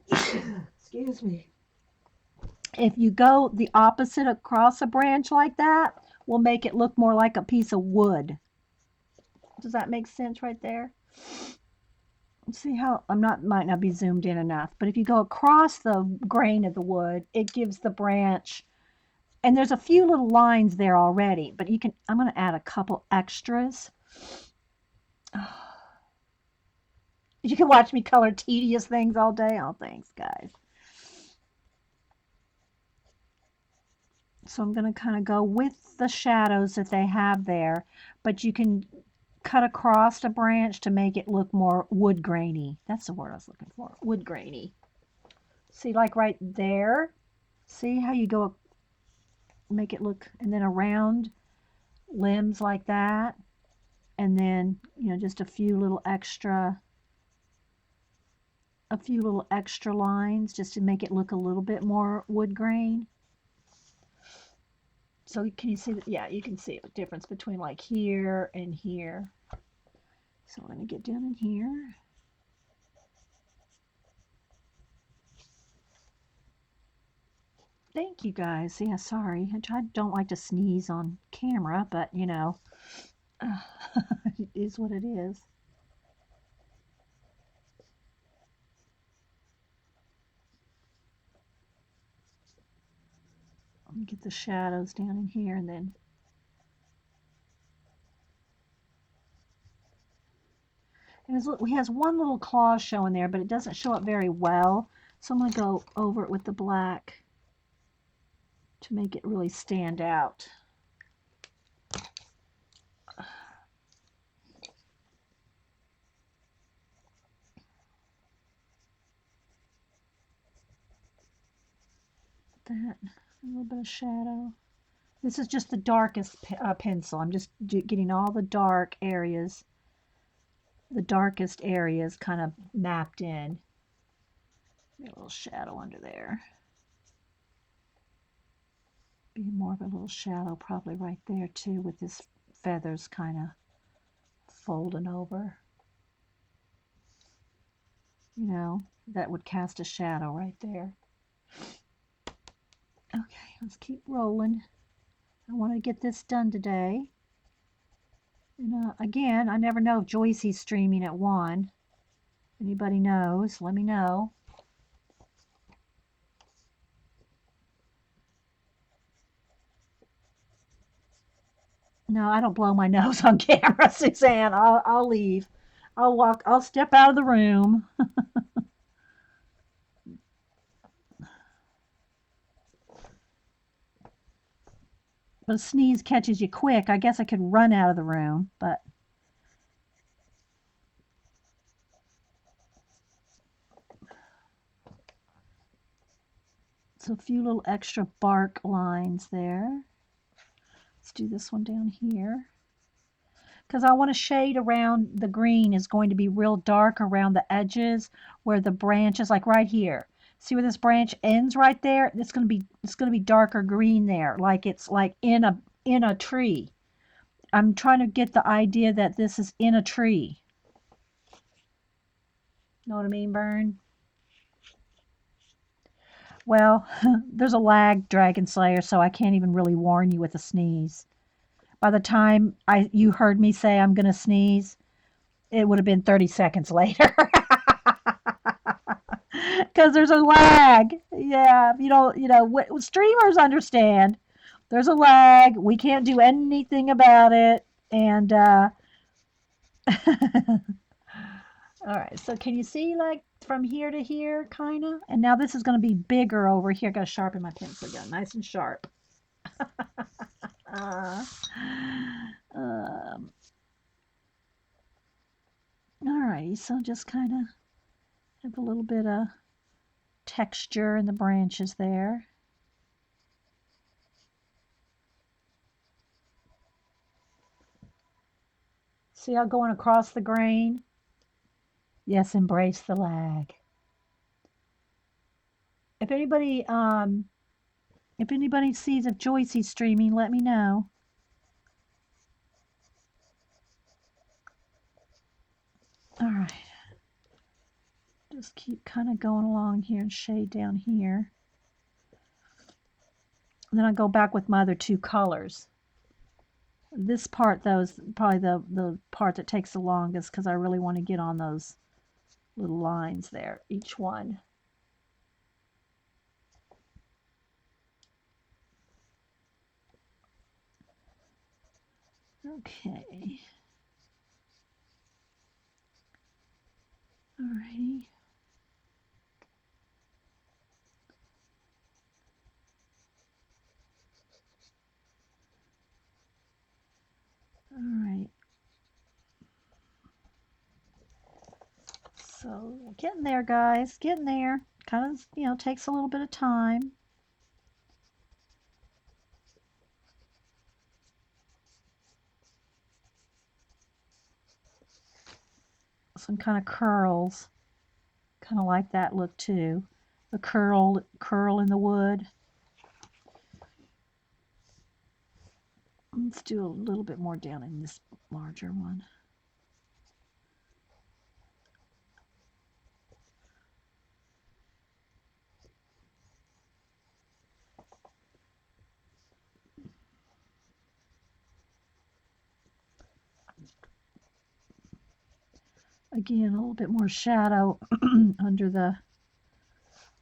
Excuse me. If you go the opposite across a branch like that, will make it look more like a piece of wood. Does that make sense right there? See how might not be zoomed in enough, but if you go across the grain of the wood, it gives the branch, and there's a few little lines there already, but you can, I'm going to add a couple extras. You can watch me color tedious things all day. Oh, thanks, guys. So I'm going to kind of go with the shadows that they have there, but you can cut across a branch to make it look more wood grainy. That's the word I was looking for, wood grainy. See, like right there, see how you go, make it look, and then around limbs like that, and then, you know, just a few little extra lines just to make it look a little bit more wood grain. So can you see that? Yeah, you can see the difference between like here and here. So I'm going to get down in here. Thank you guys. Yeah, sorry. I don't like to sneeze on camera, but you know, it is what it is. Get the shadows down in here, and then he has one little claw showing there, but it doesn't show up very well. So I'm going to go over it with the black to make it really stand out. That, a little bit of shadow. This is just the darkest pencil. I'm just getting all the dark areas, the darkest areas kind of mapped in. Get a little shadow under there. Be more of a little shadow probably right there too, with his feathers kind of folding over. You know, that would cast a shadow right there. Okay, let's keep rolling. I want to get this done today. And again, I never know if Joycey's streaming at 1. Anybody knows, let me know. No, I don't blow my nose on camera, Suzanne. I'll leave. I'll step out of the room. But a sneeze catches you quick. I guess I could run out of the room, but so a few little extra bark lines there. Let's do this one down here. Because I want to shade around, the green is going to be real dark around the edges where the branches, like right here. See where this branch ends right there? It's going to be darker green there, like it's like in a tree. I'm trying to get the idea that this is in a tree. Know what I mean, Bern? Well, there's a lag, Dragon Slayer, so I can't even really warn you with a sneeze. By the time you heard me say I'm going to sneeze, it would have been 30 seconds later. Because there's a lag. Yeah, streamers understand. There's a lag. We can't do anything about it. And all right, so can you see like from here to here, kind of? And now this is going to be bigger over here. Got to sharpen my pencil again, nice and sharp. All right, so just kind of have a little bit of texture in the branches there. See how going across the grain? Yes, embrace the lag. If anybody sees if Joycey's streaming, let me know. All right. Just keep kind of going along here and shade down here. And then I go back with my other 2 colors. This part, though, is probably the part that takes the longest because I really want to get on those little lines there, each one. Okay. All righty. All right. So getting there, guys, getting there. Kind of, takes a little bit of time. Some kind of curls. Kind of like that look too. The curl in the wood. Let's do a little bit more down in this larger one. Again, a little bit more shadow under the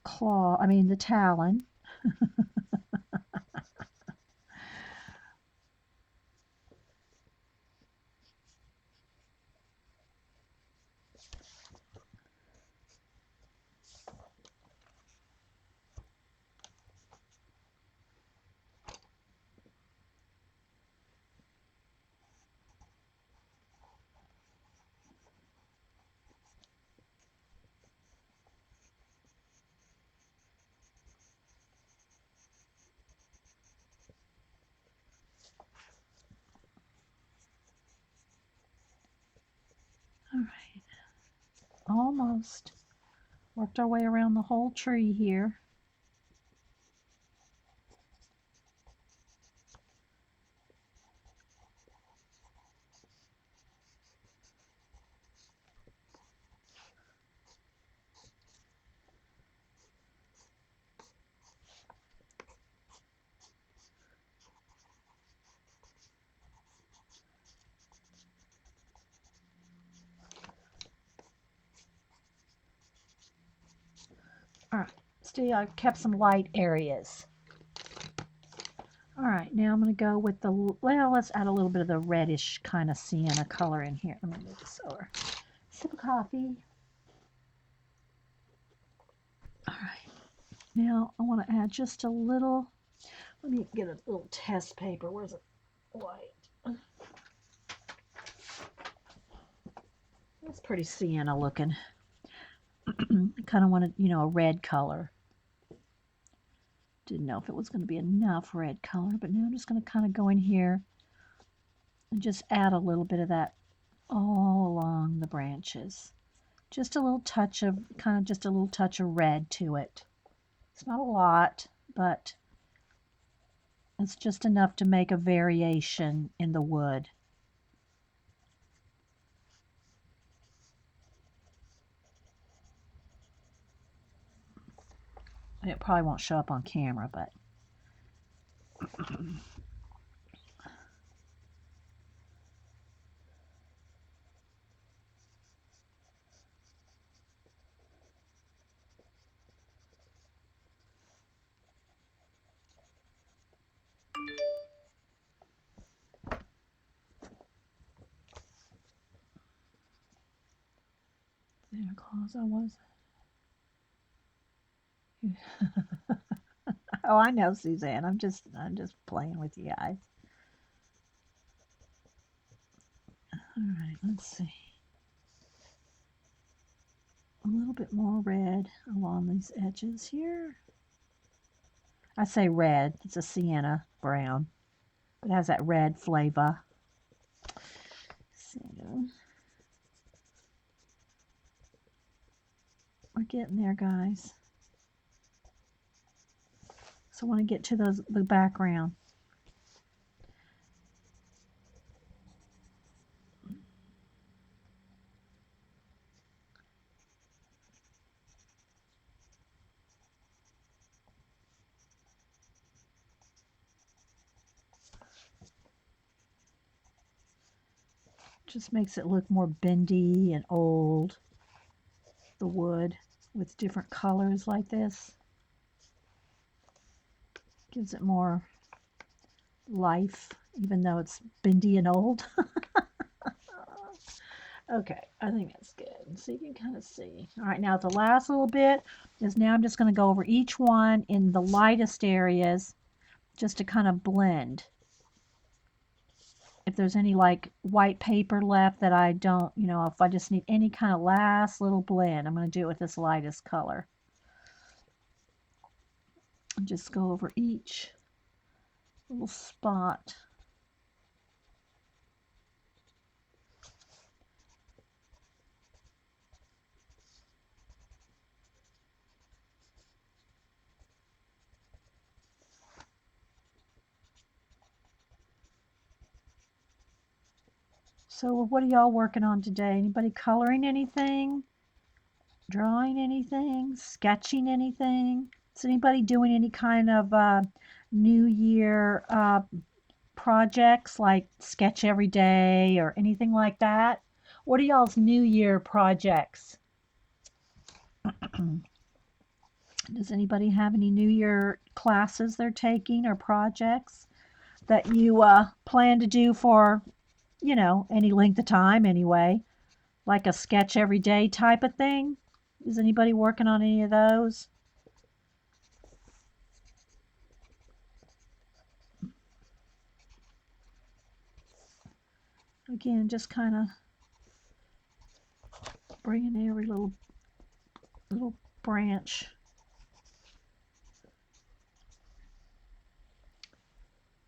claw, the talon. almost. Worked our way around the whole tree here. All right, still I kept some light areas. All right, now I'm going to go with the, well, let's add a little bit of the reddish kind of sienna color in here. Let me move this over. Sip of coffee. All right, now I want to add just a little, let me get a little test paper. Where's it? White. That's pretty sienna looking. Kind of wanted, you know, a red color. Didn't know if it was going to be enough red color, but now I'm just going to kind of go in here and just add a little bit of that all along the branches. Just a little touch of, kind of just a little touch of red to it. It's not a lot, but it's just enough to make a variation in the wood. It probably won't show up on camera, but Santa Claus, I was. Oh, I know, Suzanne. I'm just playing with you guys. All right, let's see. A little bit more red along these edges here. I say red, it's a sienna brown. It has that red flavor. So, we're getting there, guys. So I want to get to the background. Just makes it look more bendy and old, the wood with different colors like this. Gives it more life, even though it's bendy and old. Okay, I think that's good. So you can kind of see. All right, now the last little bit is now I'm just going to go over each one in the lightest areas just to kind of blend. If there's any like white paper left that I don't, you know, if I just need any kind of last little blend, I'm going to do it with this lightest color. And just go over each little spot. So what are y'all working on today? Anybody coloring anything? Drawing anything? Sketching anything? Is anybody doing any kind of New Year projects like sketch every day or anything like that? What are y'all's New Year projects? Does anybody have any New Year classes they're taking or projects that you plan to do for, you know, any length of time anyway? Like a sketch every day type of thing? Is anybody working on any of those? Again, just kind of bringing every little branch.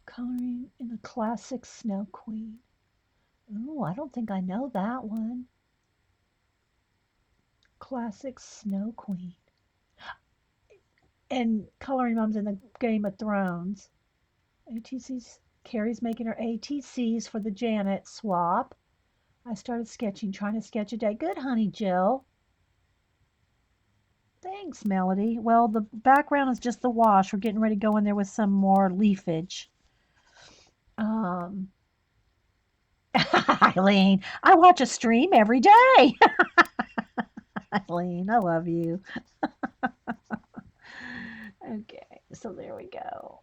Coloring in a classic Snow Queen. Oh, I don't think I know that one. Classic Snow Queen. And Coloring Mom's in the Game of Thrones. ATCs. Carrie's making her ATCs for the Janet swap. I started sketching, trying to sketch a day. Good, honey Jill. Thanks, Melody. Well, the background is just the wash. We're getting ready to go in there with some more leafage. Um, Eileen, I watch a stream every day. Eileen, I love you. Okay, so there we go.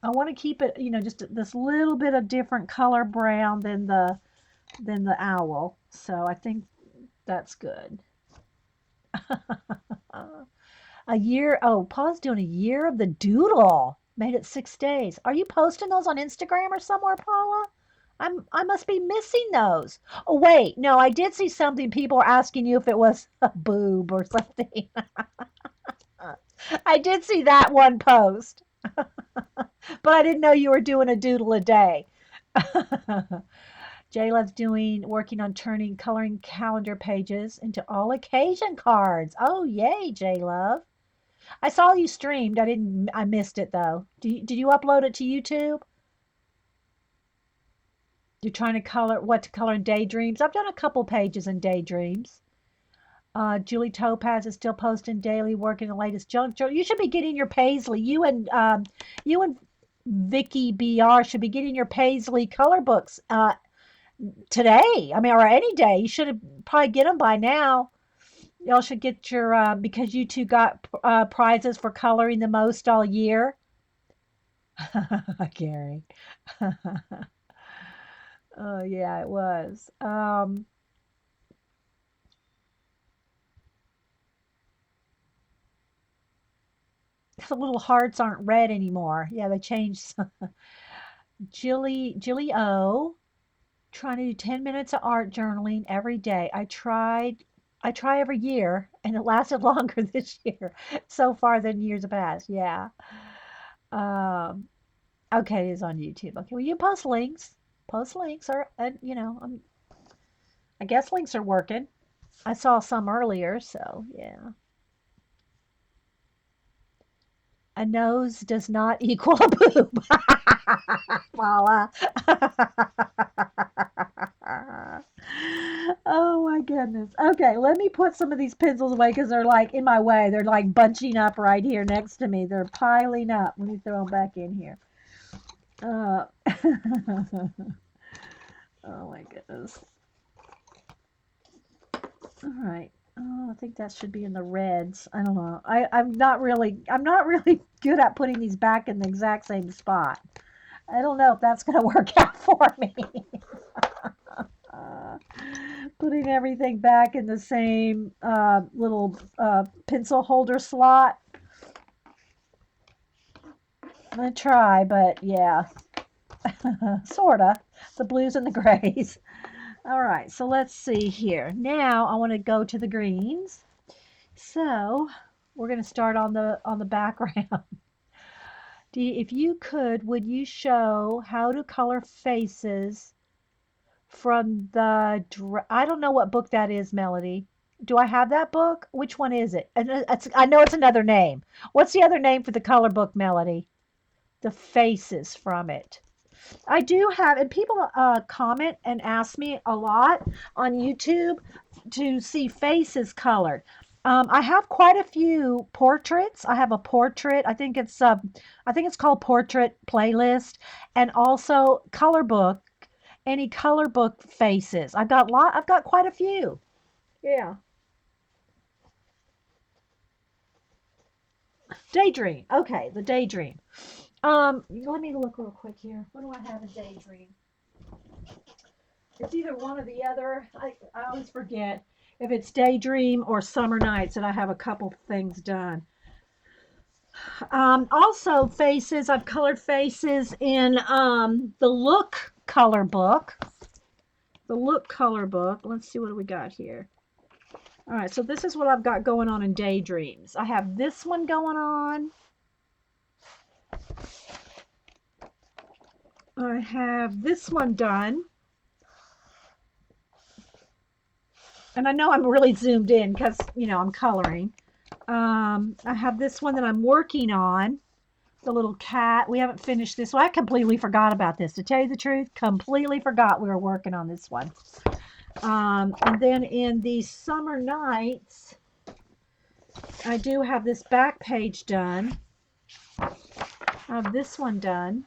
I want to keep it, just this little bit of different color brown than the owl. So I think that's good. A year. Oh, Paul's doing a year of the doodle. Made it 6 days. Are you posting those on Instagram or somewhere, Paula? I must be missing those. Oh wait, no, I did see something. People were asking you if it was a boob or something. I did see that one post, but I didn't know you were doing a doodle a day. Jayla's working on turning coloring calendar pages into all occasion cards. Oh, yay, J-Love. I saw you streamed. I missed it though. Did you upload it to YouTube? You're trying to color what to color in Daydreams. I've done a couple pages in Daydreams. Julie Topaz is still posting daily, working the latest junk journal. You should be getting your Paisley. You and Vicky BR should be getting your Paisley color books today. I mean, or any day. You should have probably get them by now. Y'all should get your because you two got prizes for coloring the most all year. Gary. Oh yeah, it was. The little hearts aren't red anymore. Yeah, they changed. Jilly O, trying to do 10 minutes of art journaling every day. I try every year, and it lasted longer this year so far than years past. Yeah. Um, okay, it is on YouTube. Okay, well, you post links. Post links are, I guess links are working. I saw some earlier, so yeah. A nose does not equal a boob. Paula. Oh my goodness. Okay, let me put some of these pencils away because they're like in my way. They're like bunching up right here next to me. They're piling up. Let me throw them back in here. Uh, oh my goodness. All right. Oh, I think that should be in the reds. I don't know. I'm not really good at putting these back in the exact same spot. I don't know if that's gonna work out for me. uh, Putting everything back in the same little pencil holder slot. I'm gonna try, but yeah, sorta. The blues and the grays. All right, so let's see here. Now I want to go to the greens. So we're going to start on the background. If you could, would you show how to color faces from I don't know what book that is, Melody. Do I have that book? Which one is it? And I know it's another name. What's the other name for the color book, Melody? The faces from it. I do have, and people comment and ask me a lot on YouTube to see faces colored. I have quite a few portraits. I have a portrait. I think it's called Portrait Playlist, and also color book. Any color book faces. I've got quite a few. Yeah. Daydream. Okay, the Daydream. Let me look real quick here. What do I have in Daydream? It's either one or the other. I always forget if it's Daydream or Summer Nights that I have a couple things done. Also, faces. I've colored faces in the Look color book. The Look color book. Let's see what we got here. All right, so this is what I've got going on in Daydreams. I have this one going on. I have this one done. And I know I'm really zoomed in because, you know, I'm coloring. I have this one that I'm working on. The little cat. We haven't finished this one. I completely forgot about this. To tell you the truth, completely forgot we were working on this one. And then in the summer nights, I do have this back page done. I have this one done.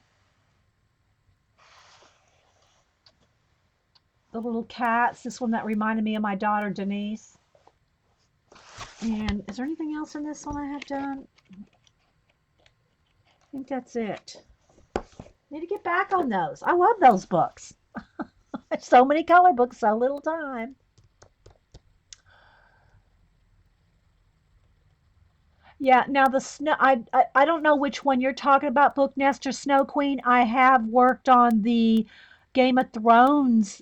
The little cats. This one that reminded me of my daughter Denise. And is there anything else in this one I have done? I think that's it. Need to get back on those. I love those books. So many color books, so little time. Yeah, now the snow, I don't know which one you're talking about, Book Nest or Snow Queen. I have worked on the Game of Thrones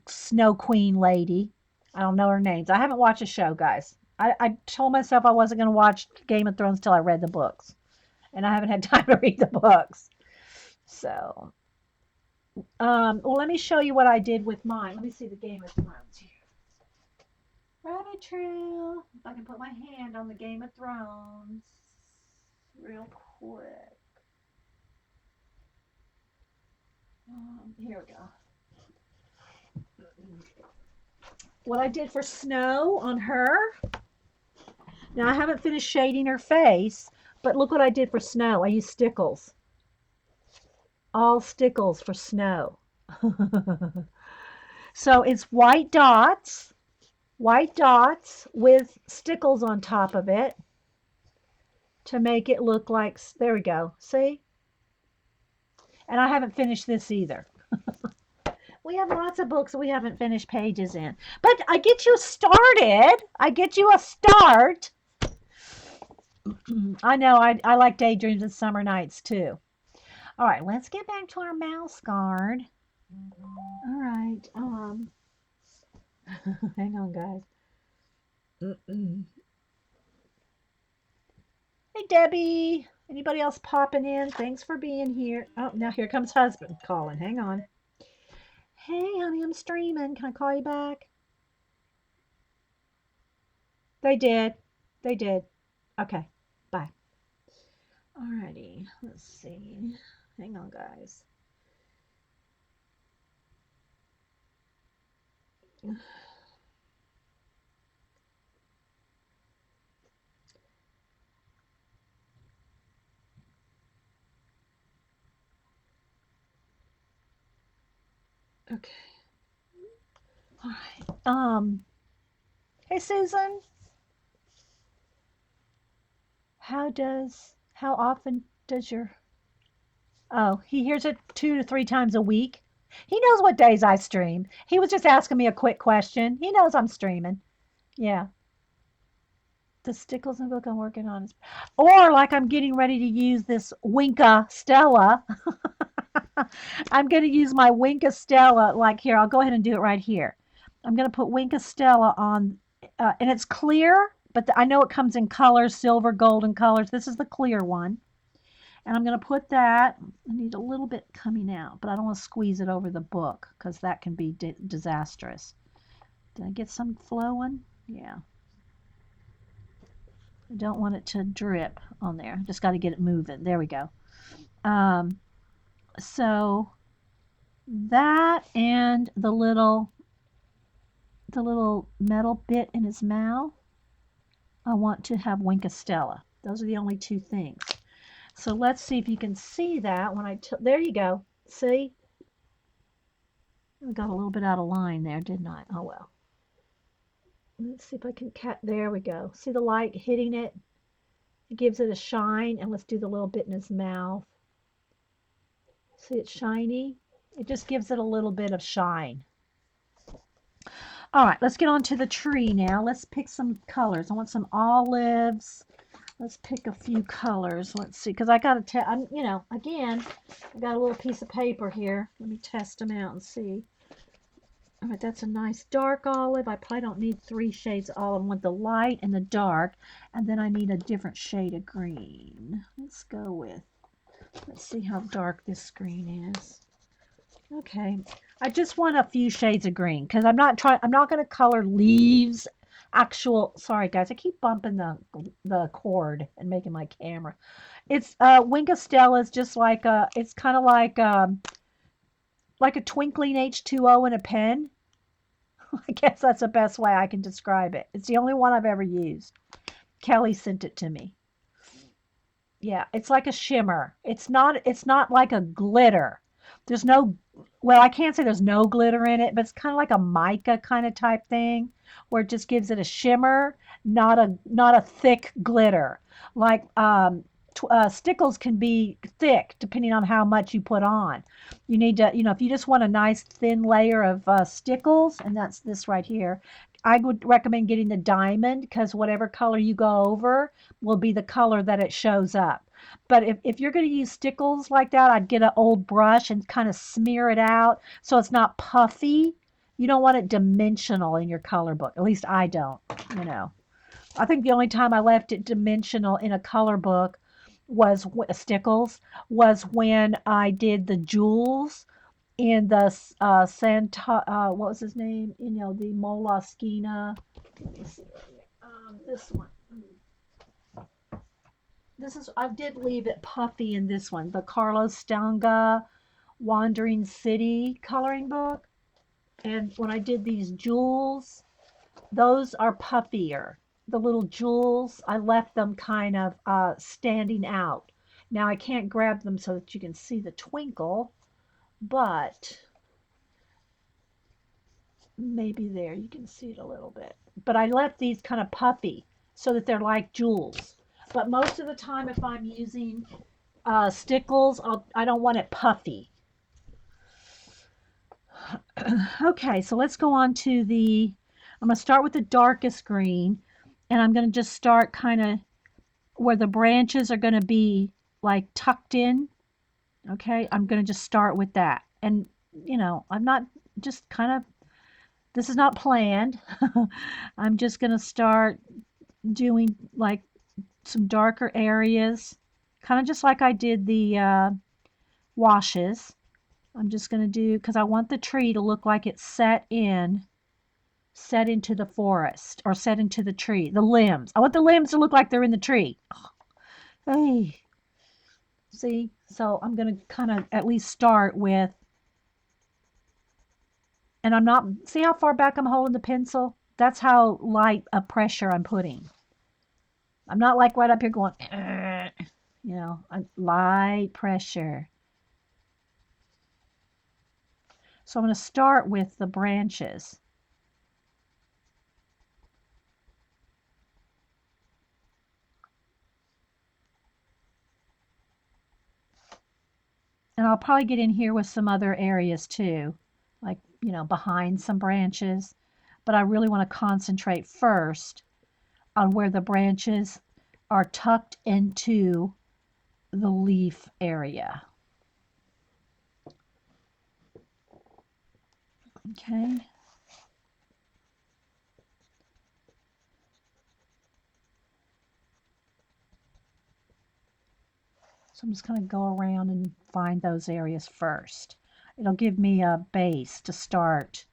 Snow Queen lady. I don't know her names. I haven't watched a show, guys. I told myself I wasn't going to watch Game of Thrones till I read the books, and I haven't had time to read the books. So, well, let me show you what I did with mine. Let me see the Game of Thrones here. Rabbit Trail. If I can put my hand on the Game of Thrones real quick. Here we go. What I did for Snow on her. Now I haven't finished shading her face, but look what I did for Snow. I used stickles. All stickles for Snow. So it's white dots with stickles on top of it to make it look like, there we go, see? And I haven't finished this either. We have lots of books that we haven't finished pages in. But I get you started. I get you a start. I know, I like daydreams and summer nights too. All right, let's get back to our mouse guard. All right, hang on, guys. Hey, Debbie. Anybody else popping in? Thanks for being here. Oh, now here comes husband calling. Hang on. Hey, honey, I'm streaming. Can I call you back? They did. They did. Okay. Bye. Alrighty. Let's see. Hang on, guys. Okay. All right. Hey, Susan. How often does your, oh, he hears it 2 to 3 times a week. He knows what days I stream. He was just asking me a quick question. He knows I'm streaming. Yeah. The stickles and book I'm working on is, or like I'm getting ready to use this Winka Stella. I'm going to use my Winka Stella, like here, I'll go ahead and do it right here. I'm going to put Winka Stella on, and it's clear, but I know it comes in colors, silver, golden colors. This is the clear one. And I'm going to put that, I need a little bit coming out, but I don't want to squeeze it over the book because that can be disastrous. Did I get some flowing? Yeah. I don't want it to drip on there. Just got to get it moving. There we go. So that and the little metal bit in his mouth, I want to have Winka Stella. Those are the only 2 things. So let's see if you can see that when there you go. See? I got a little bit out of line there, didn't I? Oh well. Let's see if I can there we go. See the light hitting it? It gives it a shine, and let's do the little bit in his mouth. See it's shiny? It just gives it a little bit of shine. All right, let's get on to the tree now. Let's pick some colors. I want some olives. Let's pick a few colors. Let's see, because I got to, you know, again, I got a little piece of paper here. Let me test them out and see. All right, that's a nice dark olive. I probably don't need 3 shades of olive. I want the light and the dark, and then I need a different shade of green. Let's go with, let's see how dark this green is. Okay, I just want a few shades of green because I'm not going to color leaves. Sorry guys, I keep bumping the cord and making my camera. It's Wink of Stella is just it's kind of like a twinkling H2O in a pen. I guess that's the best way I can describe it. It's the only one I've ever used. Kelly sent it to me. Yeah, it's like a shimmer. It's not like a glitter. There's no well, I can't say there's no glitter in it, but it's kind of like a mica kind of type thing where it just gives it a shimmer, not a thick glitter. Like stickles can be thick depending on how much you put on. You need to, if you just want a nice thin layer of stickles, and that's this right here, I would recommend getting the diamond because whatever color you go over will be the color that it shows up. But if you're going to use stickles like that, I'd get an old brush and kind of smear it out so it's not puffy. You don't want it dimensional in your color book. At least I don't, you know. I think the only time I left it dimensional in a color book was stickles was when I did the jewels in the Santa what was his name? The Moleskine. This one. I did leave it puffy in this one, the Carlos Stanga Wandering City coloring book. And when I did these jewels, those are puffier. The little jewels, I left them kind of standing out. Now I can't grab them so that you can see the twinkle, but maybe there you can see it a little bit. But I left these kind of puffy so that they're like jewels. But most of the time, if I'm using stickles, I don't want it puffy. Okay, so let's go on to I'm going to start with the darkest green, and I'm going to just start kind of where the branches are going to be like tucked in. Okay, I'm going to just start with that. And, I'm not just kind of, this is not planned. I'm just going to start doing like some darker areas, kind of just like I did the washes. I'm just going to do, because I want the tree to look like it's set into the forest or set into the tree. The limbs. I want the limbs to look like they're in the tree. Hey, see? So I'm going to kind of at least start with, and I'm not, see how far back I'm holding the pencil? That's how light a pressure I'm putting. I'm not like right up here going, light pressure. So I'm going to start with the branches. And I'll probably get in here with some other areas too, like, behind some branches. But I really want to concentrate first on where the branches are tucked into the leaf area. Okay. So I'm just going to go around and find those areas first. It'll give me a base to start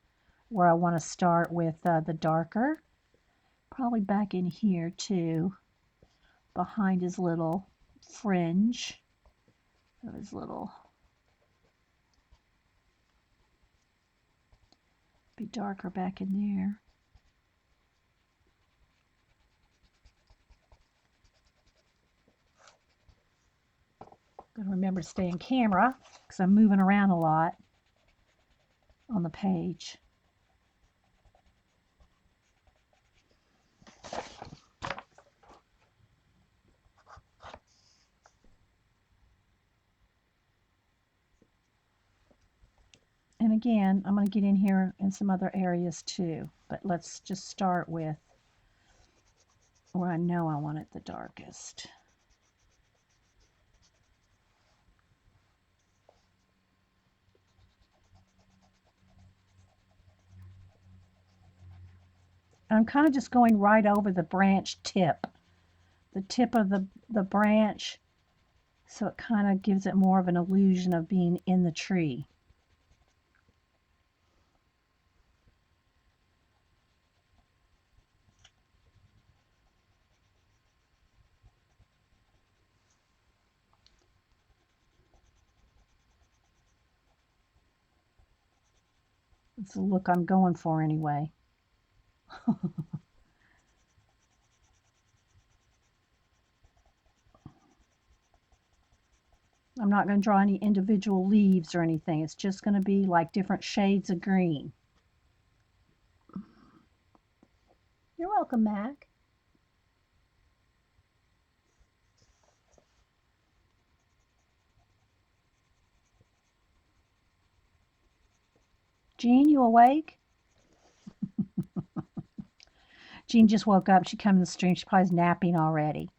where I want to start with the darker. Probably back in here too, behind his little fringe of his little, be darker back in there. Gotta remember to stay in camera because I'm moving around a lot on the page. And again, I'm going to get in here in some other areas too, but let's just start with where I know I want it the darkest. I'm kind of just going right over the branch tip, the tip of the branch, so it kind of gives it more of an illusion of being in the tree. It's the look I'm going for anyway. I'm not going to draw any individual leaves or anything. It's just going to be like different shades of green. You're welcome, Mac. Jean, you awake? Jean just woke up. She came in the stream. She probably is napping already.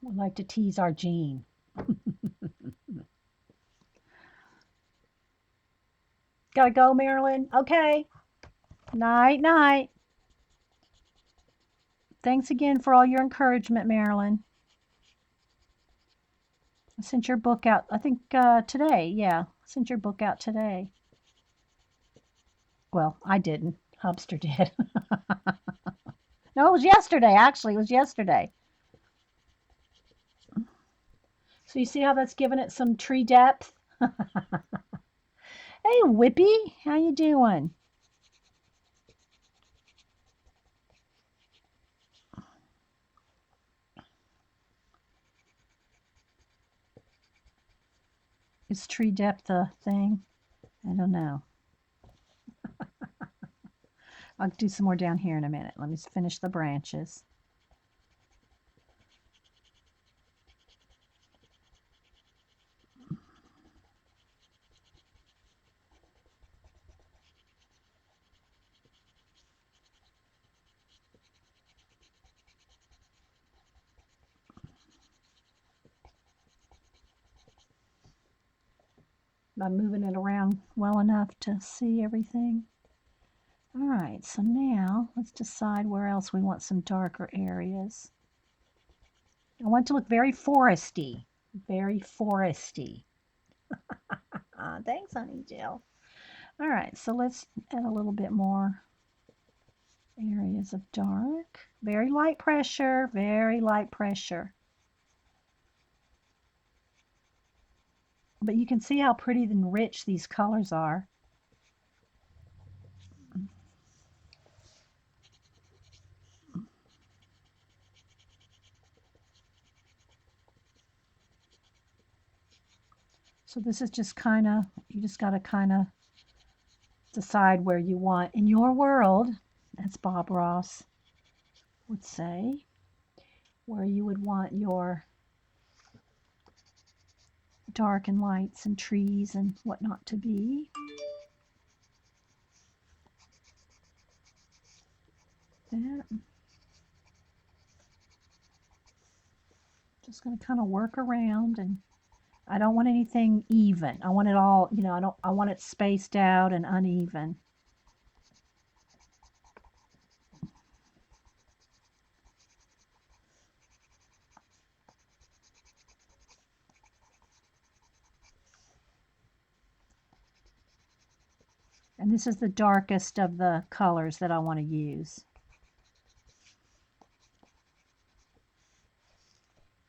We like to tease our Jean. Gotta go, Marilyn. Okay. Night, night. Thanks again for all your encouragement, Marilyn. I sent your book out, I think today. Yeah, I sent your book out today. Well, I didn't. Hubster did. No, it was yesterday. Actually, it was yesterday. So you see how that's giving it some tree depth? Hey, Whippy, how you doing? Is tree depth a thing? I don't know. I'll do some more down here in a minute. Let me finish the branches. I'm moving it around well enough to see everything. All right, so now let's decide where else we want some darker areas. I want it to look very foresty. Very foresty. Thanks, honey Jill. All right, so let's add a little bit more areas of dark. Very light pressure, very light pressure. But you can see how pretty and rich these colors are. So this is just kind of, you just got to kind of decide where you want in your world, as Bob Ross would say, where you would want your dark and lights and trees and whatnot to be. There. Just going to kind of work around, and I don't want anything even. I want it all, you know, I want it spaced out and uneven. And this is the darkest of the colors that I want to use.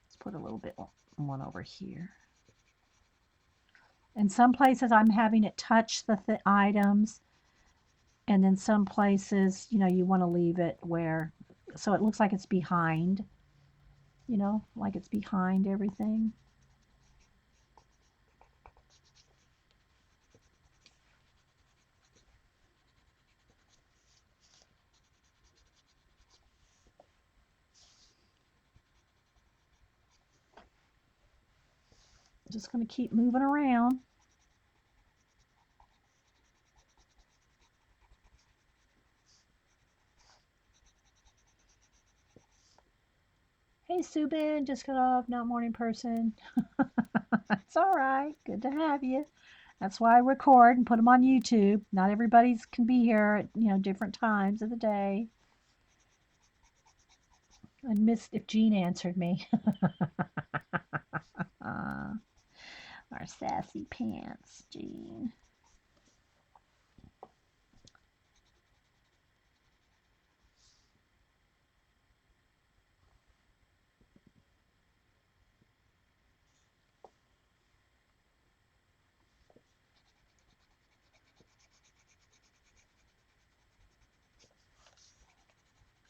Let's put a little bit one over here. In some places I'm having it touch the items, and then some places, you know, you want to leave it where, so it looks like it's behind, you know, like it's behind everything. Just going to keep moving around. Hey, Subin, just got off, not morning person. It's all right. Good to have you. That's why I record and put them on YouTube. Not everybody's can be here at, you know, different times of the day. I missed if Jean answered me. Our sassy pants, Jean.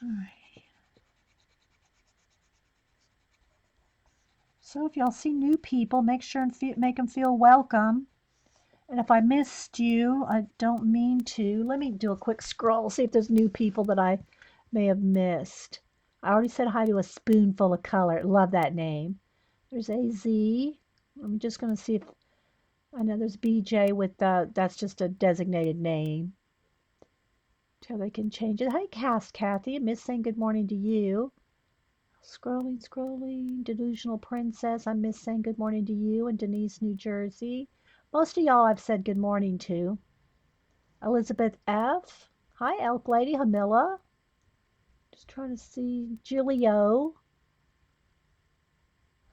All right. So if y'all see new people, make sure and make them feel welcome. And if I missed you, I don't mean to. Let me do a quick scroll, see if there's new people that I may have missed. I already said hi to a spoonful of color. Love that name. There's AZ. I'm just going to see if I know there's BJ with that's just a designated name. Till they can change it. Hi, Kathy. I miss saying good morning to you. Scrolling. Delusional Princess. I miss saying good morning to you. And Denise, New Jersey. Most of y'all I've said good morning to. Elizabeth F. Hi, Elk Lady. Hamilla. Just trying to see. Gilio.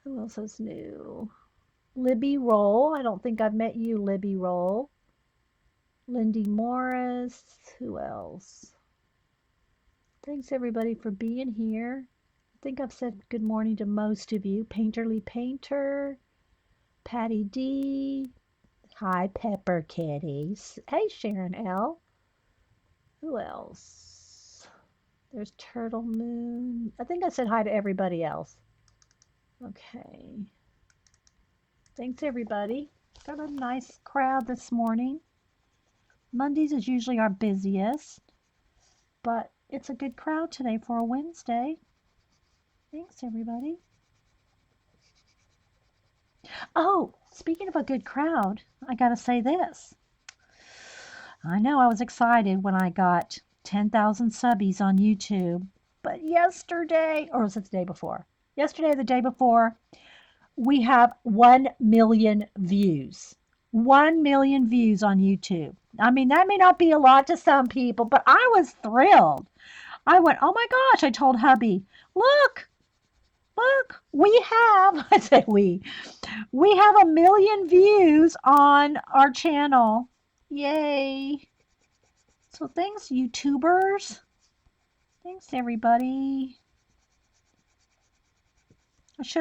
Who else is new? Libby Roll. I don't think I've met you, Libby Roll. Lindy Morris. Who else? Thanks, everybody, for being here. I think I've said good morning to most of you. Painterly Painter. Patty D. Hi, Pepper Kitties. Hey, Sharon L. Who else? There's Turtle Moon. I think I said hi to everybody else. Okay. Thanks, everybody. Got a nice crowd this morning. Mondays is usually our busiest, but it's a good crowd today for a Wednesday. Thanks, everybody. Oh, speaking of a good crowd, I gotta say this. I know I was excited when I got 10,000 subbies on YouTube, but yesterday, or was it the day before? Yesterday or the day before, we have 1 million views. 1 million views on YouTube. I mean, that may not be a lot to some people, but I was thrilled. I went, oh my gosh, I told hubby, look, we have, I said we have 1 million views on our channel. Yay. So thanks, YouTubers. Thanks, everybody.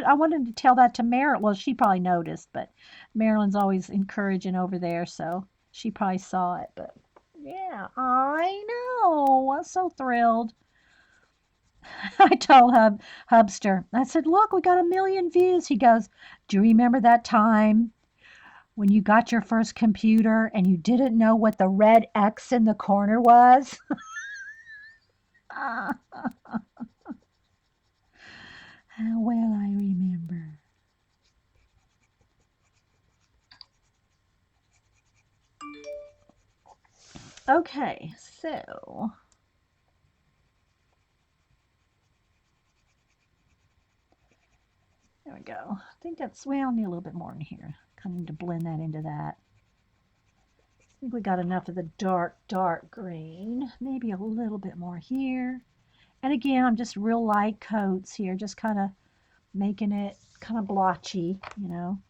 I wanted to tell that to Marilyn. Well, she probably noticed, but Marilyn's always encouraging over there, so she probably saw it. But yeah, I know. I'm so thrilled. I told Hubster, I said, look, we got 1 million views. He goes, do you remember that time when you got your first computer and you didn't know what the red X in the corner was? How well I remember. Okay, so there we go. I think that's, well, I need a little bit more in here. Kind of need to blend that into that. I think we got enough of the dark green. Maybe a little bit more here. And again, I'm just real light coats here, just kind of making it kind of blotchy, you know.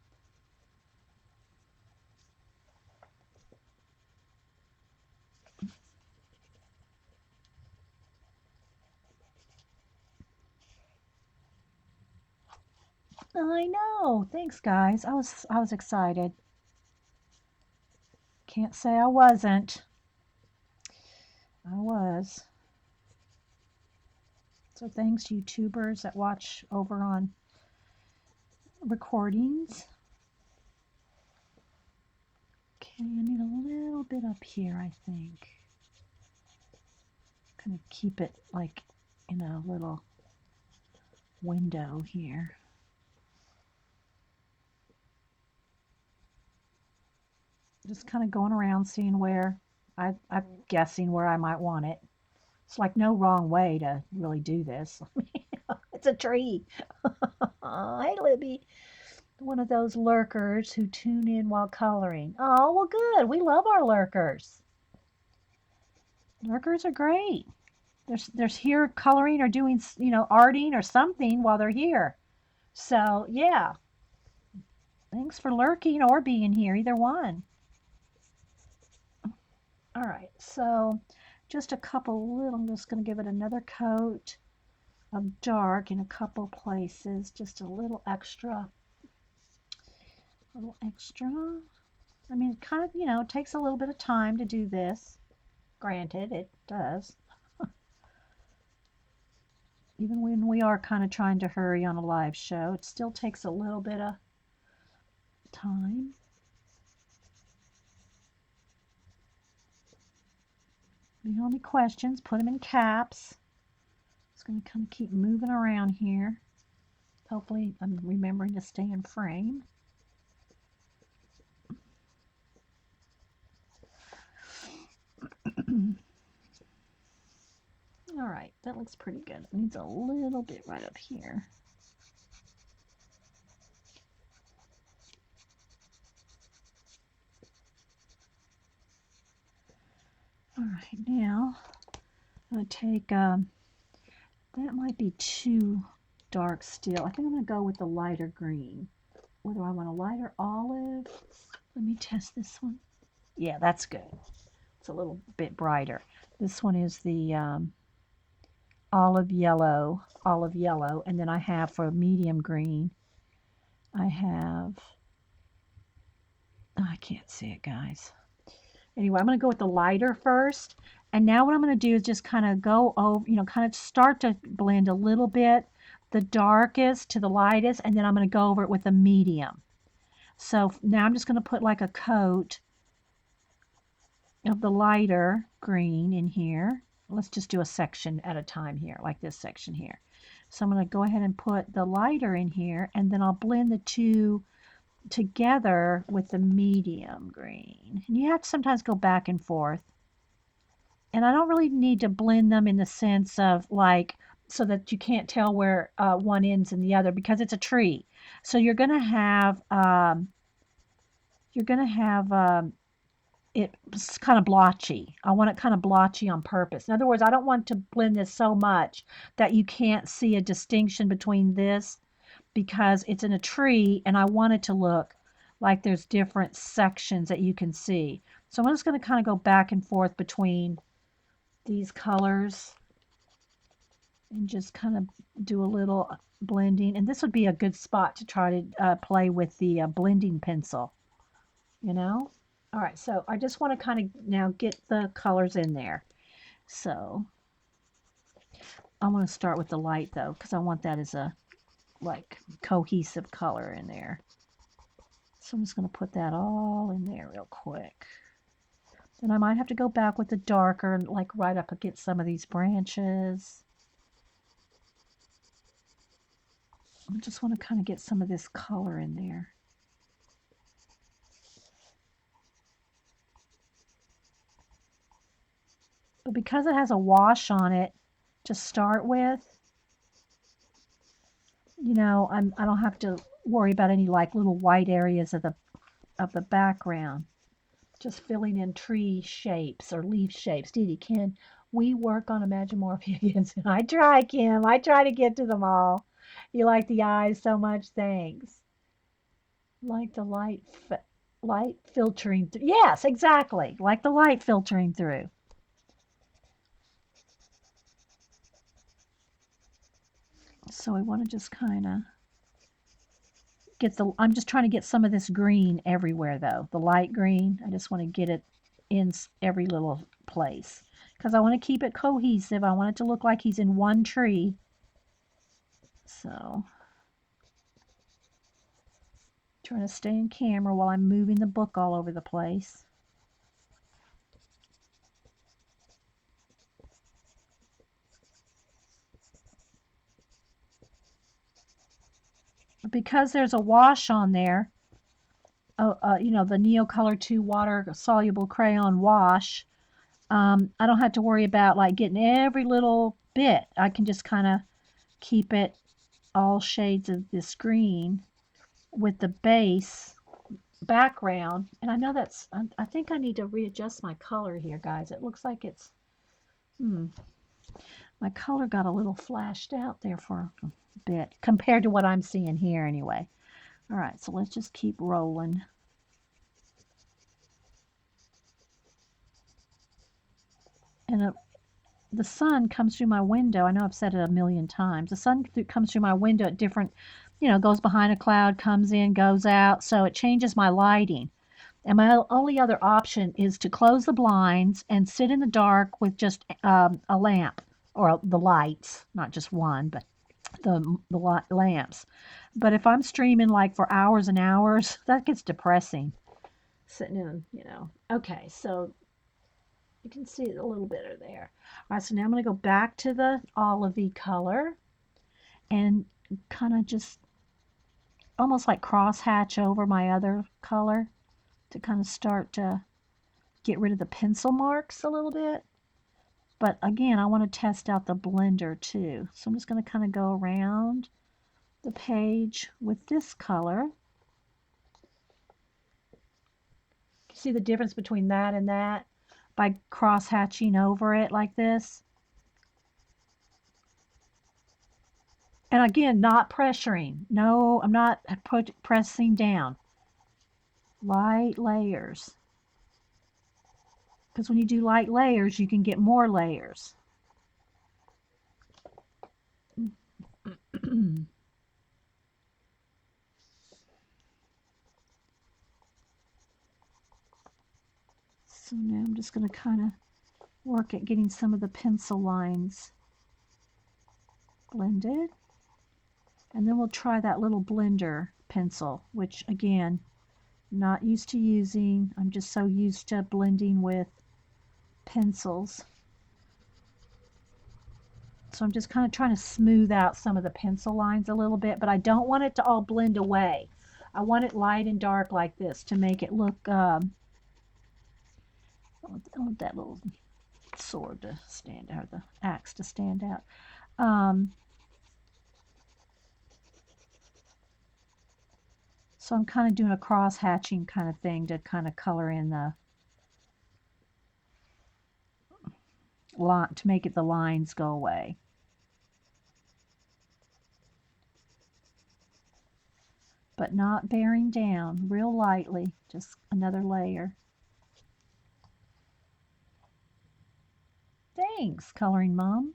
I know. Thanks, guys. I was excited. Can't say I wasn't. I was. So thanks, YouTubers that watch over on recordings. Okay, I need a little bit up here, I think. Kind of keep it like in a little window here. Just kind of going around seeing where I'm guessing where I might want it. It's like no wrong way to really do this. It's a tree. Hey, Libby. One of those lurkers who tune in while coloring. Oh, well, good. We love our lurkers. Lurkers are great. There's here coloring or doing, you know, arting or something while they're here. So, yeah. Thanks for lurking or being here, either one. All right, so just a couple little, I'm just going to give it another coat of dark in a couple places, just a little extra. I mean, it kind of, you know, takes a little bit of time to do this. Granted, it does. Even when we are kind of trying to hurry on a live show, it still takes a little bit of time. If you have any questions, put them in caps. Just going to kind of keep moving around here. Hopefully I'm remembering to stay in frame. All right, that looks pretty good. It needs a little bit right up here. All right, now I'm going to take, that might be too dark still. I think I'm going to go with the lighter green. Whether I want a lighter olive, let me test this one. Yeah, that's good. It's a little bit brighter. This one is the olive yellow, and then I have for medium green, I have, oh, I can't see it, guys. Anyway, I'm going to go with the lighter first. And now what I'm going to do is just kind of go over, kind of start to blend a little bit, the darkest to the lightest, and then I'm going to go over it with a medium. So now I'm just going to put like a coat of the lighter green in here. Let's just do a section at a time here, like this section here. So I'm going to go ahead and put the lighter in here, and then I'll blend the two together with the medium green. And you have to sometimes go back and forth. And I don't really need to blend them in the sense of like, so that you can't tell where one ends and the other, because it's a tree. So you're going to have, it's kind of blotchy. I want it kind of blotchy on purpose. In other words, I don't want to blend this so much that you can't see a distinction between this, because it's in a tree and I want it to look like there's different sections that you can see. So I'm just going to kind of go back and forth between these colors and just kind of do a little blending. And this would be a good spot to try to play with the blending pencil, All right, so I just want to kind of now get the colors in there. So I want to start with the light though, because I want that as a like cohesive color in there. So I'm just going to put that all in there real quick. Then I might have to go back with the darker and like right up against some of these branches. I just want to kind of get some of this color in there. But because it has a wash on it to start with, I don't have to worry about any like little white areas of the background. Just filling in tree shapes or leaf shapes. Dede, can we work on Imagimorphia again? I try, Kim. I try to get to them all. You like the eyes so much. Thanks. Like the light filtering through. Yes, exactly. Like the light filtering through. So I want to just kind of I'm just trying to get some of this green everywhere though. The light green, I just want to get it in every little place because I want to keep it cohesive. I want it to look like he's in one tree. So trying to stay in camera while I'm moving the book all over the place. Because there's a wash on there, the Neocolor 2 water soluble crayon wash, I don't have to worry about like getting every little bit. I can just kind of keep it all shades of this green with the base background. And I know I think I need to readjust my color here, guys. It looks like it's, my color got a little flashed out there for a bit compared to what I'm seeing here anyway. All right, so let's just keep rolling. And the sun comes through my window. I know I've said it a million times. The sun comes through my window at different, goes behind a cloud, comes in, goes out. So it changes my lighting. And my only other option is to close the blinds and sit in the dark with just a lamp or the lights, not just one, but the lamps. But if I'm streaming like for hours and hours, that gets depressing. Sitting in, Okay, so you can see it a little better there. All right, so now I'm going to go back to the olivey color and kind of just almost like cross hatch over my other color to kind of start to get rid of the pencil marks a little bit. But again, I want to test out the blender too. So I'm just going to kind of go around the page with this color. See the difference between that and that by cross hatching over it like this. And again, not pressuring. No, I'm not pressing down. Light layers. Because when you do light layers, you can get more layers. So now I'm just going to kind of work at getting some of the pencil lines blended. And then we'll try that little blender pencil, which again, not used to using. I'm just so used to blending with pencils. So I'm just kind of trying to smooth out some of the pencil lines a little bit, but I don't want it to all blend away. I want it light and dark like this to make it look, I want that little sword to stand out, or the axe to stand out. So I'm kind of doing a cross hatching kind of thing to kind of color in the line, to make it the lines go away. But not bearing down, real lightly, just another layer. Thanks, Coloring Mom.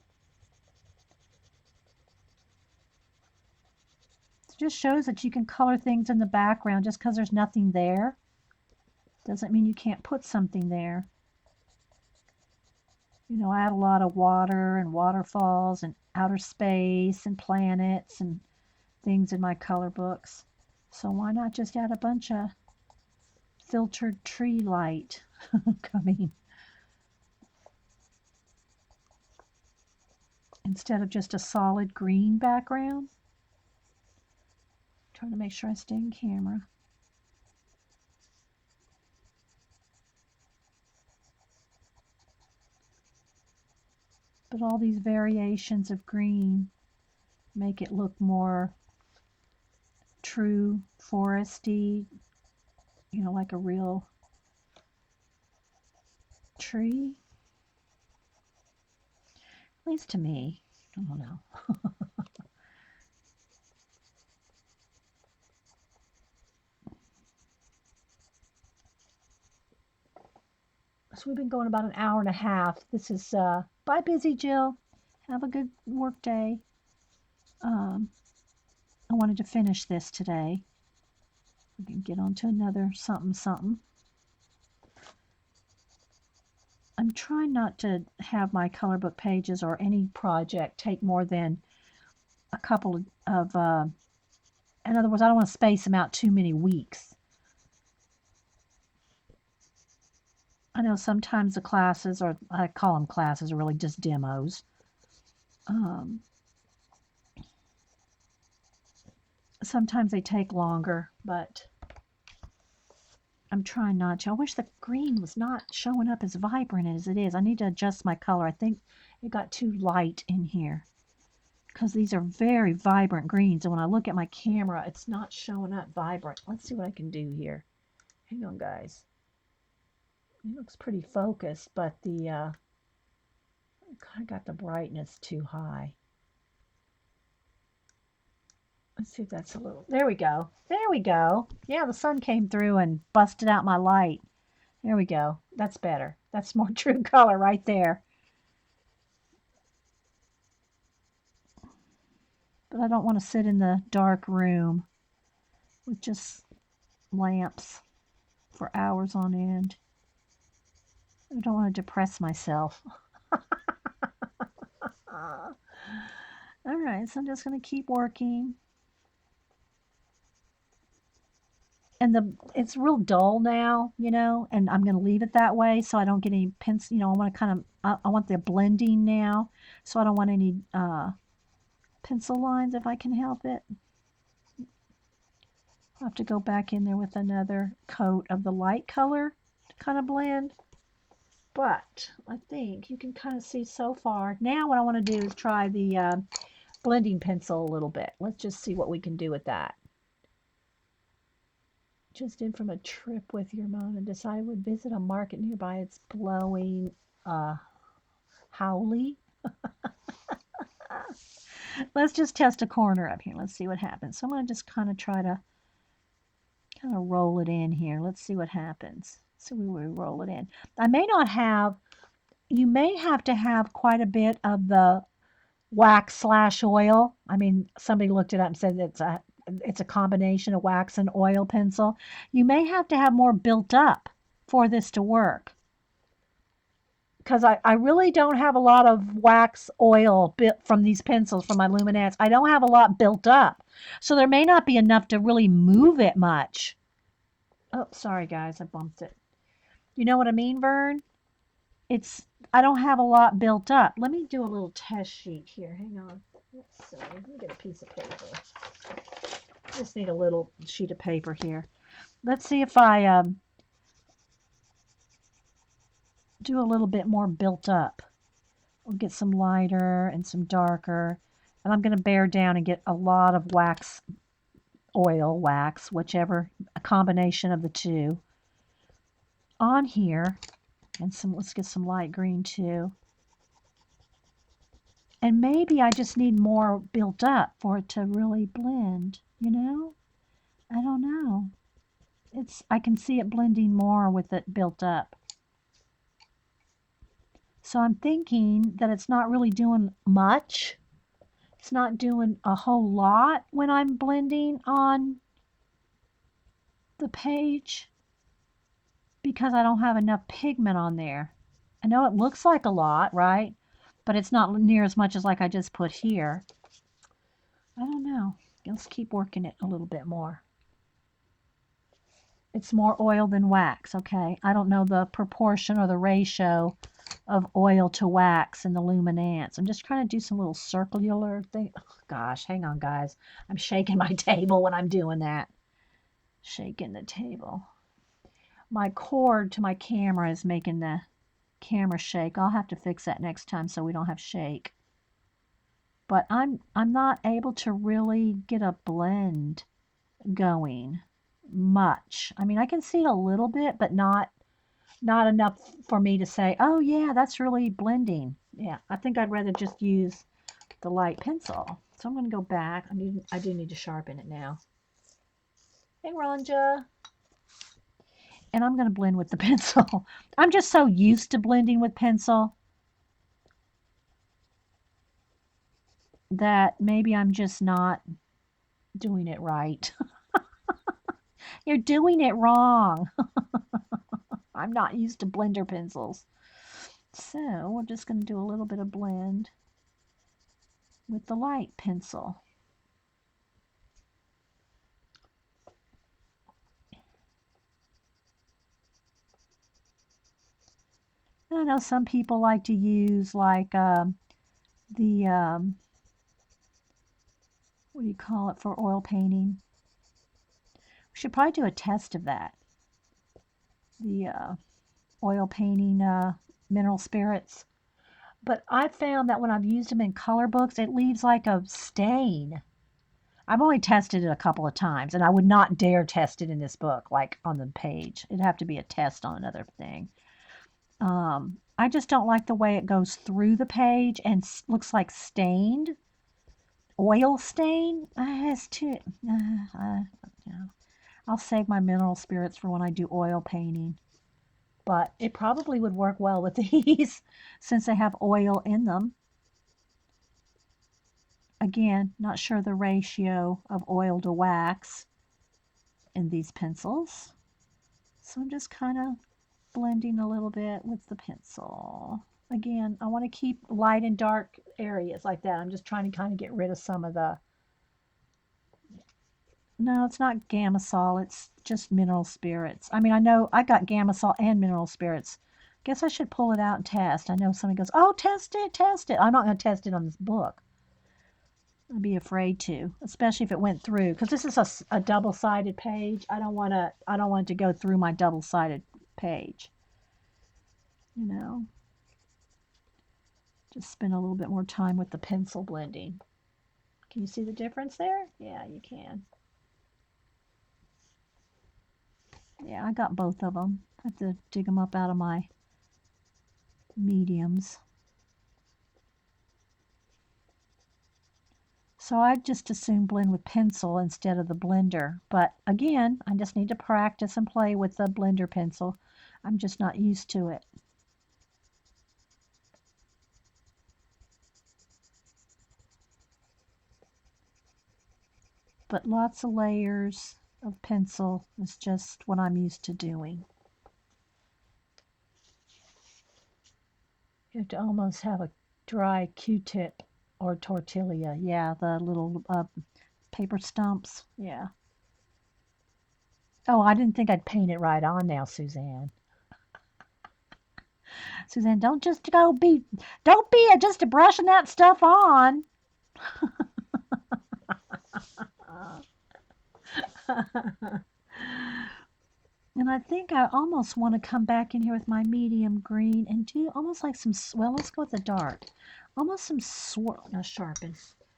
It just shows that you can color things in the background just because there's nothing there. Doesn't mean you can't put something there. I add a lot of water and waterfalls and outer space and planets and things in my color books. So why not just add a bunch of filtered tree light coming instead of just a solid green background? Trying to make sure I stay in camera. But all these variations of green make it look more true foresty, like a real tree. At least to me. I don't know. So we've been going about an hour and a half. This is, bye, Busy Jill. Have a good work day. I wanted to finish this today. We can get on to another something. I'm trying not to have my color book pages or any project take more than a couple of in other words, I don't want to space them out too many weeks. I know sometimes the classes, or I call them classes, are really just demos. Sometimes they take longer, but I'm trying not to. I wish the green was not showing up as vibrant as it is. I need to adjust my color. I think it got too light in here because these are very vibrant greens. And when I look at my camera, it's not showing up vibrant. Let's see what I can do here. Hang on, guys. It looks pretty focused, but I got the brightness too high. Let's see if that's a little, there we go. There we go. Yeah, the sun came through and busted out my light. There we go. That's better. That's more true color right there. But I don't want to sit in the dark room with just lamps for hours on end. I don't want to depress myself. All right, so I'm just going to keep working. And it's real dull now, and I'm going to leave it that way so I don't get any pencil. I want to I want the blending now, so I don't want any pencil lines if I can help it. I'll have to go back in there with another coat of the light color to kind of blend. But I think you can kind of see so far. Now what I want to do is try the blending pencil a little bit. Let's just see what we can do with that. Just in from a trip with your mom and decided I would visit a market nearby. It's blowing howly. Let's just test a corner up here. Let's see what happens. So I'm going to just kind of try to roll it in here. Let's see what happens. So we will roll it in. I may not have, you may have to have quite a bit of the wax/oil. I mean, somebody looked it up and said it's a combination of wax and oil pencil. You may have to have more built up for this to work. Because I really don't have a lot of wax oil from these pencils, from my luminance. I don't have a lot built up. So there may not be enough to really move it much. Oh, sorry guys, I bumped it. You know what I mean, Vern? I don't have a lot built up. Let me do a little test sheet here. Hang on. Let's see. Let me get a piece of paper. Just need a little sheet of paper here. Let's see if I do a little bit more built up. We'll get some lighter and some darker. And I'm going to bear down and get a lot of wax, oil, wax, whichever, a combination of the two on here. And let's get some light green too. And maybe I just need more built up for it to really blend, I don't know. I can see it blending more with it built up. So I'm thinking that it's not really doing much. It's not doing a whole lot when I'm blending on the page because I don't have enough pigment on there. I know it looks like a lot, right? But it's not near as much as like I just put here. I don't know. Let's keep working it a little bit more. It's more oil than wax, okay? I don't know the proportion or the ratio of oil to wax in the luminance. I'm just trying to do some little circular thing. Oh, gosh, hang on, guys. I'm shaking my table when I'm doing that. Shaking the table. My cord to my camera is making the camera shake. I'll have to fix that next time so we don't have shake. But I'm not able to really get a blend going much. I mean, I can see a little bit, but not enough for me to say, oh yeah, that's really blending. Yeah, I think I'd rather just use the light pencil. So I'm going to go back. I do need to sharpen it now. Hey, Ronja. And I'm going to blend with the pencil. I'm just so used to blending with pencil that maybe I'm just not doing it right. You're doing it wrong. I'm not used to blender pencils. So we're just going to do a little bit of blend with the light pencil. And I know some people like to use like the, what do you call it for oil painting? We should probably do a test of that. The oil painting mineral spirits. But I found that when I've used them in color books, it leaves like a stain. I've only tested it a couple of times, and I would not dare test it in this book, like on the page. It'd have to be a test on another thing. I just don't like the way it goes through the page and looks like stained. Oil stain? It's too... I'll save my mineral spirits for when I do oil painting. But it probably would work well with these since they have oil in them. Again, not sure the ratio of oil to wax in these pencils. So I'm just kind of blending a little bit with the pencil. Again, I want to keep light and dark areas like that. I'm just trying to kind of get rid of some of the, no, it's not Gamasol, it's just mineral spirits. I mean, I know I got Gamasol and mineral spirits. Guess I should pull it out and test. I know somebody goes, oh, test it, test it. I'm not going to test it on this book. I'd be afraid to, especially if it went through, because this is a double-sided page. I don't want it to go through my double-sided page. You know, just spend a little bit more time with the pencil blending. Can you see the difference there? Yeah, you can. Yeah, I got both of them. I have to dig them up out of my mediums. So I just assume blend with pencil instead of the blender. But again, I just need to practice and play with the blender pencil. I'm just not used to it. But lots of layers of pencil is just what I'm used to doing. You have to almost have a dry Q-tip or tortilla. Yeah, the little paper stumps. Yeah. Oh, I didn't think I'd paint it right on now, Suzanne. Suzanne, don't be just brushing that stuff on. And I think I almost want to come back in here with my medium green and do almost like some, well, let's go with the dark. Almost some swirl, no, sharpen.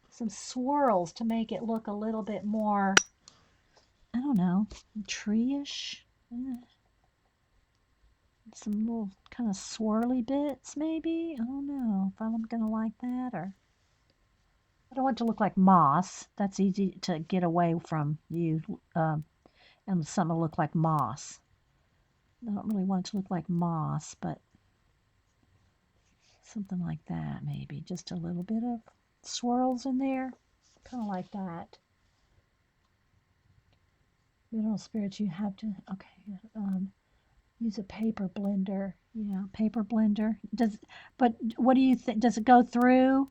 Some swirls to make it look a little bit more, I don't know, tree-ish. Some little kind of swirly bits, maybe. I don't know if I'm going to like that, or I don't want it to look like moss. That's easy to get away from you, and some will look like moss. I don't really want it to look like moss, but something like that, maybe. Just a little bit of swirls in there, kind of like that. Mineral spirits, you have to, okay, use a paper blender. Yeah, paper blender. But what do you think? Does it go through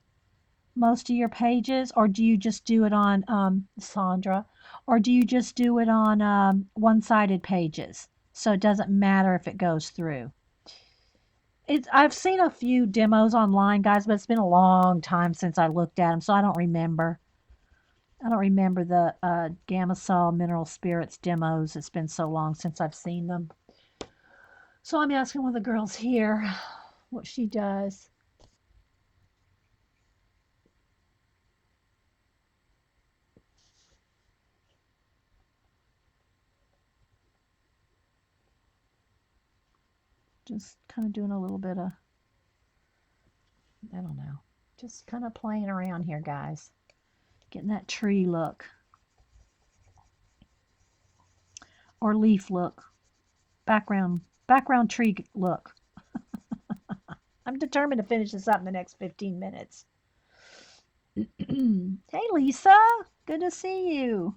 most of your pages, or do you just do it on, Sandra, or do you just do it on one-sided pages? So it doesn't matter if it goes through. I've seen a few demos online, guys, but it's been a long time since I looked at them, so I don't remember. I don't remember the Gamasol Mineral Spirits demos. It's been so long since I've seen them. So I'm asking one of the girls here what she does. Just kind of doing a little bit of, I don't know, just kind of playing around here, guys. Getting that tree look. Or leaf look. Background tree look. I'm determined to finish this up in the next 15 minutes. Hey, Lisa. Good to see you.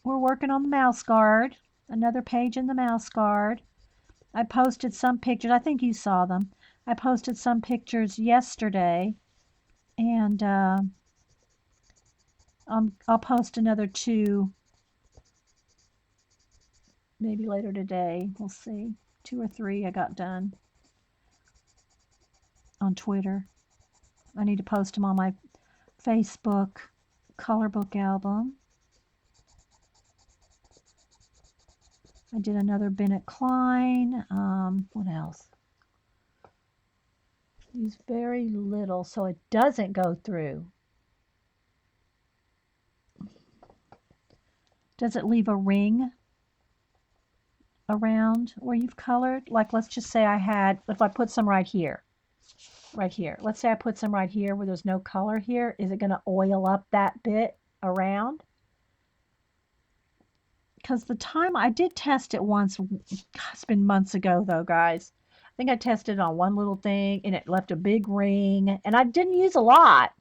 We're working on the mouse guard. Another page in the mouse guard. I posted some pictures. I think you saw them. I posted some pictures yesterday, and I'll post another 2 maybe later today. We'll see. 2 or 3 I got done on Twitter. I need to post them on my Facebook color book album. I did another Bennett Klein. What else? Use very little so it doesn't go through. Does it leave a ring around where you've colored? Like, let's just say if I put some right here. Let's say I put some right here where there's no color here. Is it going to oil up that bit around? Because the time I did test it once, it's been months ago though, guys. I think I tested it on one little thing and it left a big ring, and I didn't use a lot,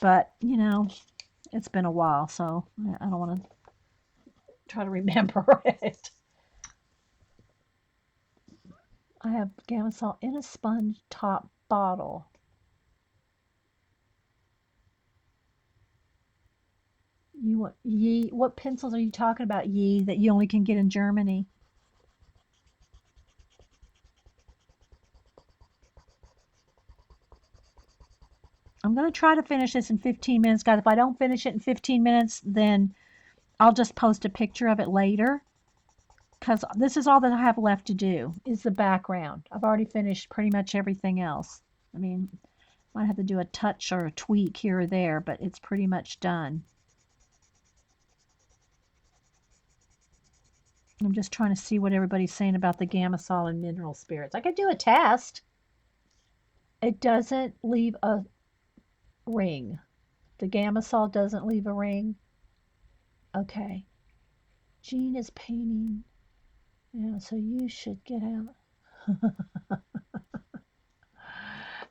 but you know, it's been a while, so I don't want to try to remember it. I have Gamasol in a sponge top bottle. What pencils are you talking about, Yee, that you only can get in Germany? I'm going to try to finish this in 15 minutes, guys. If I don't finish it in 15 minutes, then I'll just post a picture of it later because this is all that I have left to do is the background. I've already finished pretty much everything else. I mean, might have to do a touch or a tweak here or there, but it's pretty much done. I'm just trying to see what everybody's saying about the Gamasol and mineral spirits. I could do a test. It doesn't leave a ring. The Gamasol doesn't leave a ring. Okay. Jean is painting. Yeah, so you should get out.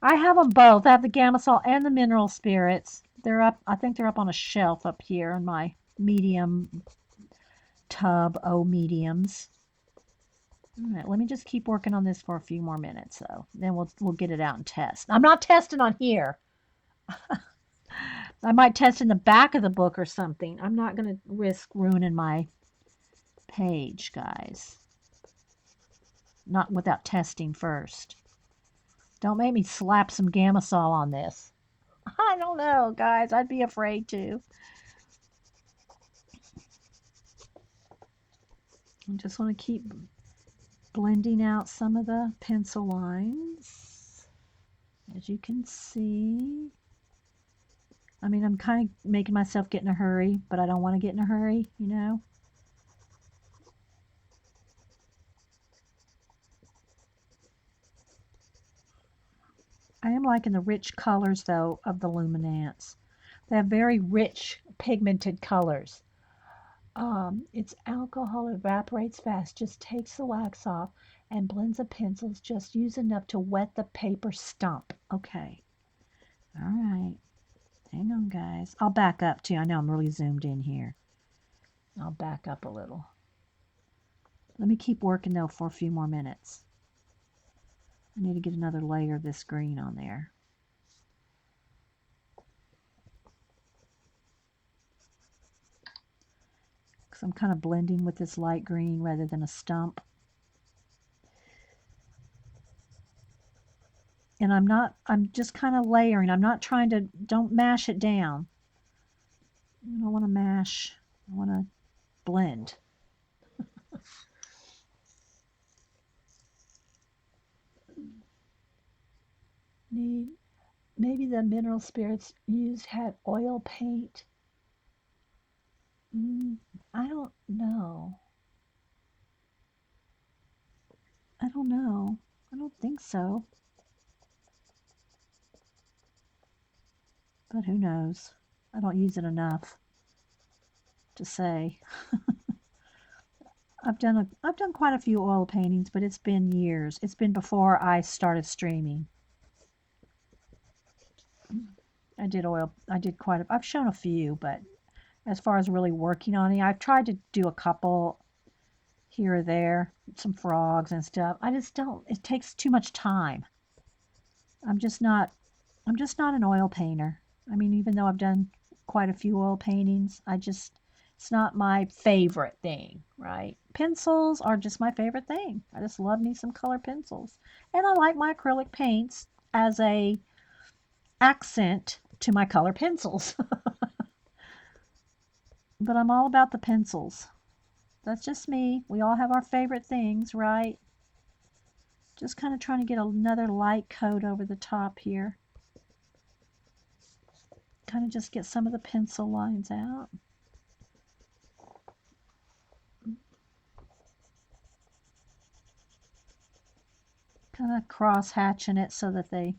I have them both. I have the Gamasol and the mineral spirits. They're up, I think they're up on a shelf up here in my medium tub, mediums. All right, let me just keep working on this for a few more minutes, though. Then we'll get it out and test. I'm not testing on here. I might test in the back of the book or something. I'm not going to risk ruining my page, guys. Not without testing first. Don't make me slap some Gamasol on this. I don't know, guys. I'd be afraid to. I just want to keep blending out some of the pencil lines. As you can see. I mean, I'm kind of making myself get in a hurry, but I don't want to get in a hurry, you know. I am liking the rich colors, though, of the luminance. They have very rich pigmented colors. It's alcohol evaporates fast, just takes the wax off and blends the pencils. Just use enough to wet the paper stump. Okay. All right. Hang on, guys. I'll back up too. I know I'm really zoomed in here. I'll back up a little. Let me keep working though for a few more minutes. I need to get another layer of this green on there. Because I'm kind of blending with this light green rather than a stump. And I'm just kind of layering. I'm not trying to, don't mash it down. I don't want to mash. I want to blend. Maybe the mineral spirits used had oil paint. I don't know. I don't know. I don't think so. But who knows? I don't use it enough to say. I've done quite a few oil paintings, but it's been years. It's been before I started streaming. I did quite a, I've shown a few, but as far as really working on it, I've tried to do a couple here or there, some frogs and stuff. I just don't, it takes too much time. I'm just not an oil painter. I mean, even though I've done quite a few oil paintings, it's not my favorite thing, right? Pencils are just my favorite thing. I just love me some color pencils. And I like my acrylic paints as a accent to my color pencils. But I'm all about the pencils. That's just me. We all have our favorite things, right? Just kind of trying to get another light coat over the top here. Kind of just get some of the pencil lines out. Kind of cross hatching it so that they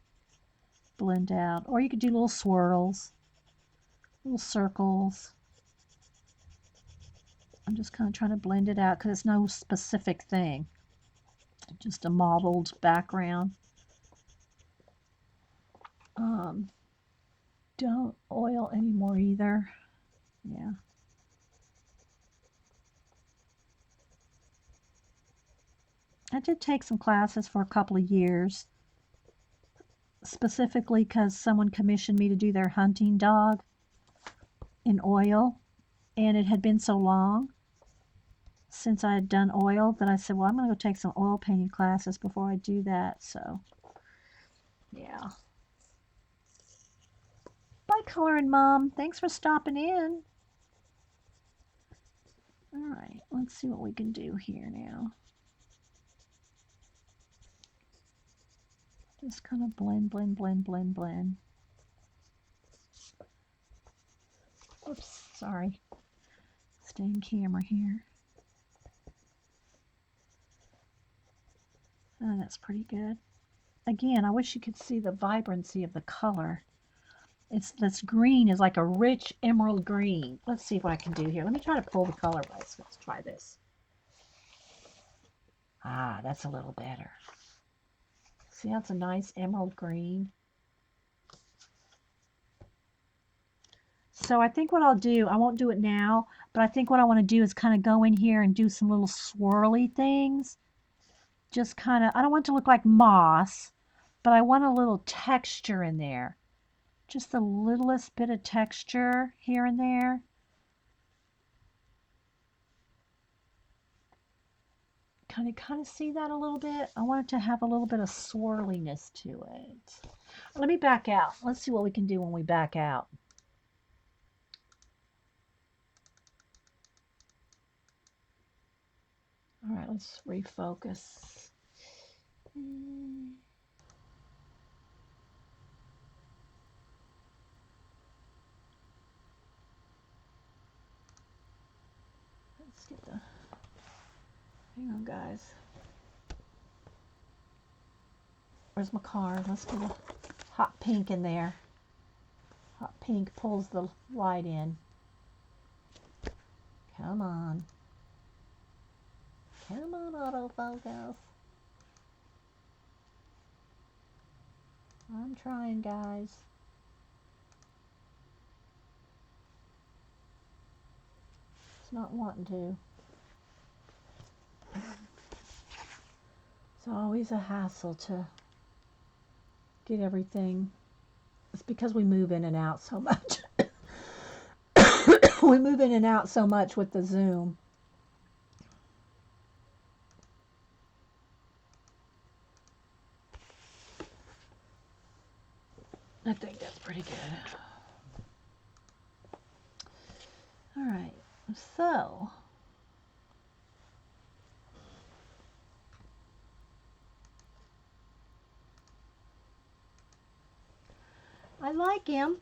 blend out. Or you could do little swirls, little circles. I'm just kind of trying to blend it out because it's no specific thing. Just a mottled background. Don't oil anymore either. Yeah. I did take some classes for a couple of years, specifically because someone commissioned me to do their hunting dog in oil, and it had been so long since I had done oil that I said, well, I'm going to go take some oil painting classes before I do that. So, yeah. Bye, Coloring Mom. Thanks for stopping in. All right, let's see what we can do here now. Just kind of blend, blend, blend, blend, blend. Oops, sorry. Stay in camera here. Oh, that's pretty good. Again, I wish you could see the vibrancy of the color. This green is like a rich emerald green. Let's see what I can do here. Let me try to pull the color right. So let's try this. Ah, that's a little better. See, that's a nice emerald green. So I think what I'll do, I won't do it now, but I think what I want to do is kind of go in here and do some little swirly things. Just kind of, I don't want it to look like moss, but I want a little texture in there. Just the littlest bit of texture here and there. Kind of see that a little bit? I want it to have a little bit of swirliness to it. Let me back out. Let's see what we can do when we back out. All right, let's refocus. Let's get the, hang on guys. Where's my card? Let's get a hot pink in there. Hot pink pulls the light in. Come on. Come on, autofocus. I'm trying, guys. It's not wanting to. It's always a hassle to get everything. It's because we move in and out so much. We move in and out so much with the Zoom. I think that's pretty good. All right, so I like him.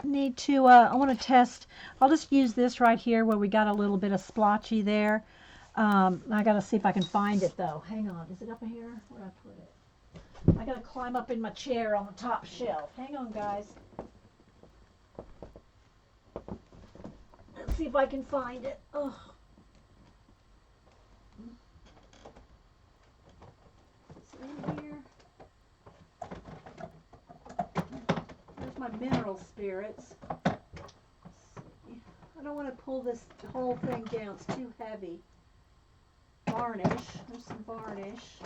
Need to, I want to test, I'll just use this right here where we got a little bit of splotchy there. I got to see if I can find it though. Hang on, is it up here? Where did I put it? I got to climb up in my chair on the top shelf. Hang on, guys. Let's see if I can find it. Oh. Is it in here? There's my mineral spirits. I don't want to pull this whole thing down. It's too heavy. Varnish. There's some varnish.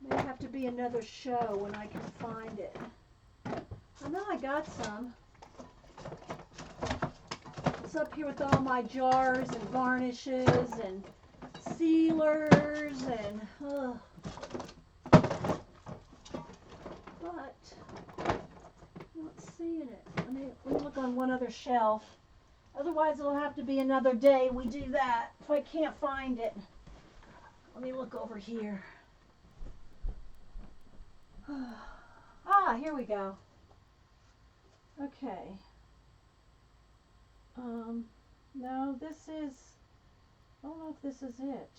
May have to be another show when I can find it. I know I got some. It's up here with all my jars and varnishes and sealers and but I'm not seeing it. Let me look on one other shelf. Otherwise it'll have to be another day we do that if I can't find it. Let me look over here. Ah, here we go. Okay. No, this is, I don't know if this is it.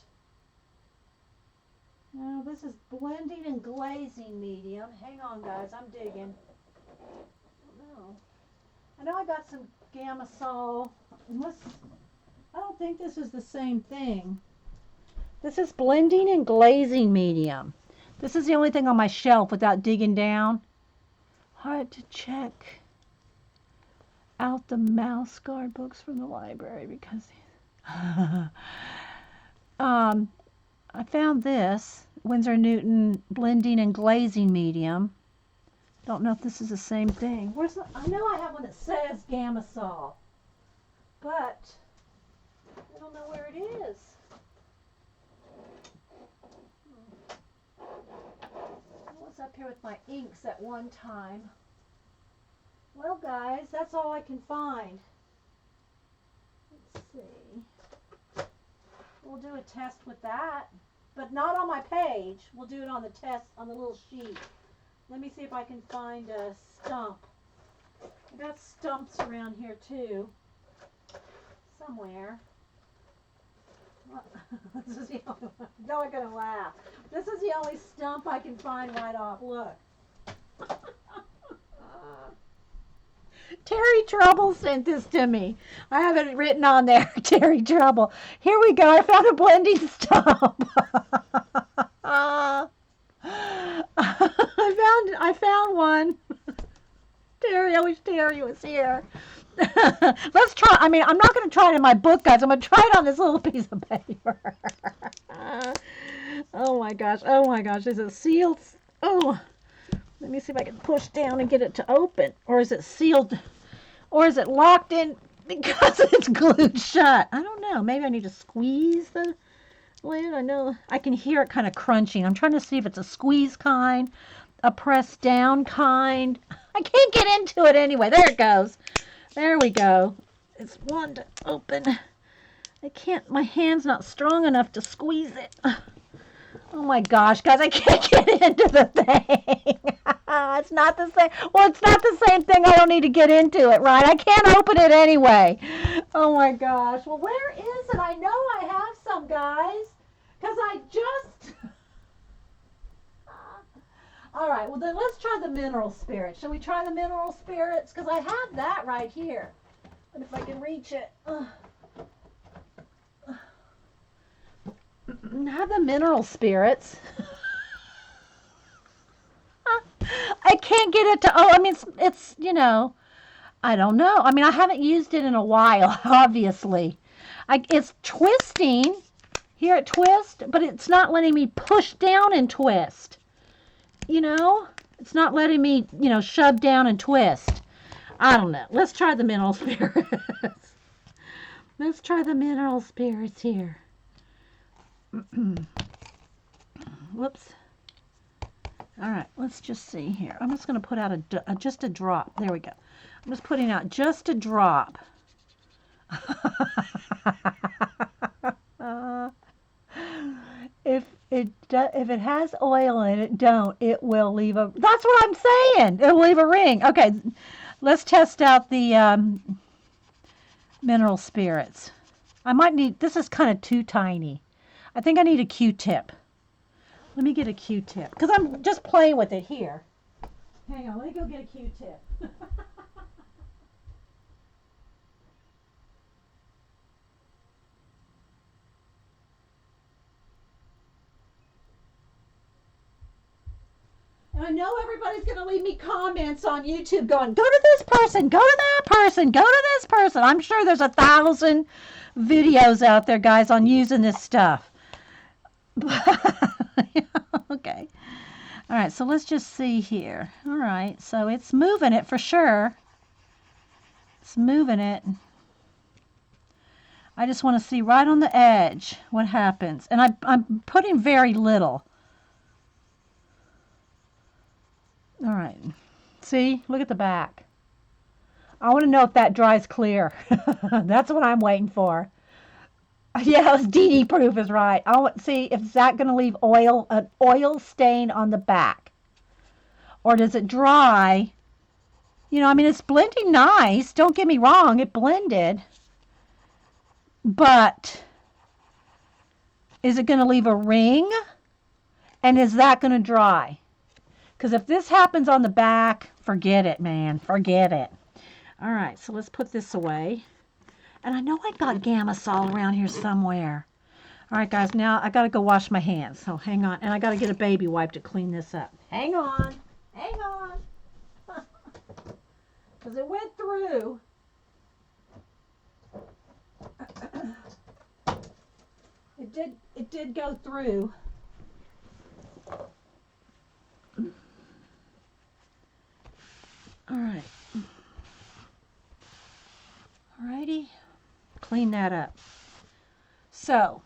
No, this is blending and glazing medium. Hang on, guys, I'm digging. No. I know I got some Gamasol. I don't think this is the same thing. This is blending and glazing medium. This is the only thing on my shelf without digging down. Hard to check. out the mouse guard books from the library because I found this Winsor Newton blending and glazing medium. Don't know if this is the same thing. I know I have one that says Gamasol, but I don't know where it is. I was up here with my inks at one time. Well, guys, that's all I can find. Let's see. We'll do a test with that, but not on my page. We'll do it on the test on the little sheet. Let me see if I can find a stump. I got stumps around here too, somewhere. This is the only one. Y'all are gonna laugh. This is the only stump I can find right off. Look. Terry Trouble sent this to me. I have it written on there. Terry Trouble. Here we go. I found a blending stump. I found one. Terry, I wish Terry was here. Let's try. I mean, I'm not going to try it in my book, guys. I'm going to try it on this little piece of paper. Oh my gosh. Oh my gosh. Is it sealed? Oh, let me see if I can push down and get it to open. Or is it sealed? Or is it locked in because it's glued shut? I don't know. Maybe I need to squeeze the lid. I know I can hear it kind of crunching. I'm trying to see if it's a squeeze kind, a press down kind. I can't get into it anyway. There it goes. There we go. It's one to open. I can't, my hand's not strong enough to squeeze it. Oh my gosh, guys, I can't get into the thing. It's not the same. Well, it's not the same thing. I don't need to get into it, right? I can't open it anyway. Oh my gosh. Well, where is it? I know I have some, guys. Because I just... All right, well then let's try the mineral spirits. Shall we try the mineral spirits? Because I have that right here. But if I can reach it. Have the mineral spirits. I can't get it to, I mean, it's, you know, I don't know. I mean, I haven't used it in a while, obviously. It's twisting. Here it twists, but it's not letting me push down and twist. You know, it's not letting me, you know, shove down and twist. I don't know. Let's try the mineral spirits. Let's try the mineral spirits here. Whoops. All right, let's just see here. I'm just going to put out just a drop. There we go. I'm just putting out just a drop. If it has oil in it, it will leave a, that's what I'm saying. It will leave a ring. Okay, let's test out the mineral spirits. I might need, this is kind of too tiny. I think I need a Q-tip. Let me get a Q-tip because I'm just playing with it here. Hang on, let me go get a Q-tip. And I know everybody's going to leave me comments on YouTube going, go to this person, go to that person, go to this person. I'm sure there's 1,000 videos out there, guys, on using this stuff. Okay. All right, so let's just see here. All right, so it's moving it for sure. It's moving it. I just want to see right on the edge what happens. And I'm putting very little. All right. See? Look at the back. I want to know if that dries clear. That's what I'm waiting for. Yeah, it's DD proof is right. I want to see if that going to leave an oil stain on the back. Or does it dry? You know, I mean, it's blending nice. Don't get me wrong. It blended. But is it going to leave a ring? And is that going to dry? Because if this happens on the back, forget it, man. Forget it. All right, so let's put this away. And I know I got Gamasol around here somewhere. All right, guys, now I got to go wash my hands. So hang on. And I got to get a baby wipe to clean this up. Hang on. Hang on. Because it went through. it did go through. All right. Alrighty. Clean that up. So,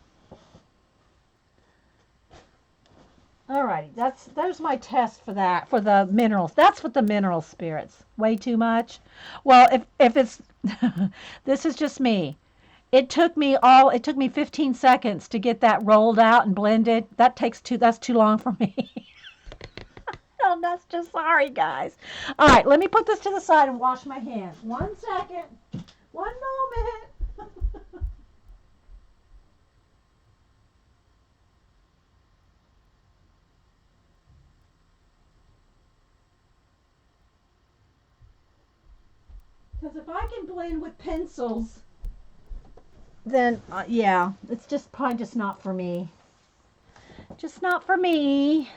alrighty, there's my test for that, for the minerals. That's what the mineral spirits. Way too much? Well, if it's this is just me. It took me 15 seconds to get that rolled out and blended. That's too long for me. Oh, that's just sorry, guys. All right, let me put this to the side and wash my hands. 1 second. One moment. Because if I can blend with pencils, then yeah, it's just probably just not for me. Just not for me.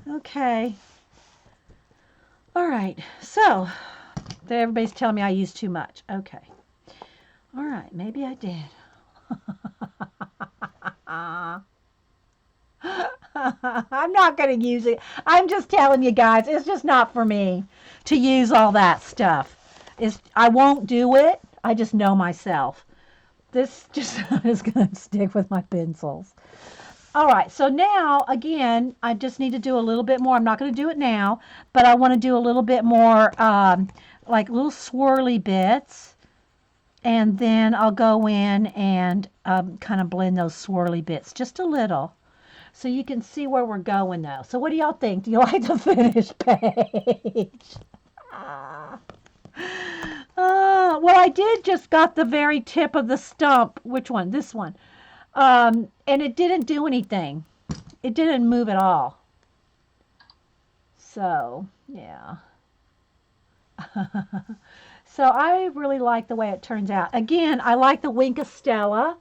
Okay. All right. So, everybody's telling me I use too much. Okay. All right. Maybe I did. I'm not going to use it. I'm just telling you guys, it's just not for me to use all that stuff. I won't do it. I just know myself. This just is going to stick with my pencils. All right, so now, again, I just need to do a little bit more. I'm not going to do it now, but I want to do a little bit more, like little swirly bits. And then I'll go in and kind of blend those swirly bits just a little. So you can see where we're going now. So what do y'all think? Do you like the finished page? Well, I did just got the very tip of the stump. Which one? This one. And it didn't do anything. It didn't move at all. So, yeah. So I really like the way it turns out. Again, I like the Wink of Stella.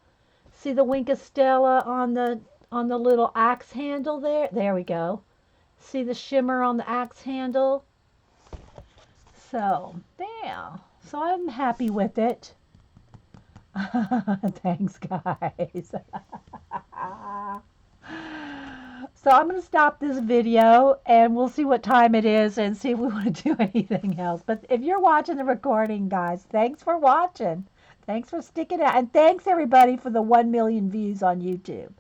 See the Wink of Stella on the little axe handle there? There we go. See the shimmer on the axe handle? So, yeah. So I'm happy with it. Thanks, guys. So I'm going to stop this video and we'll see what time it is and see if we want to do anything else. But if you're watching the recording, guys, thanks for watching. Thanks for sticking out. And thanks, everybody, for the 1 million views on YouTube.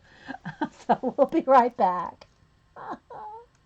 So we'll be right back.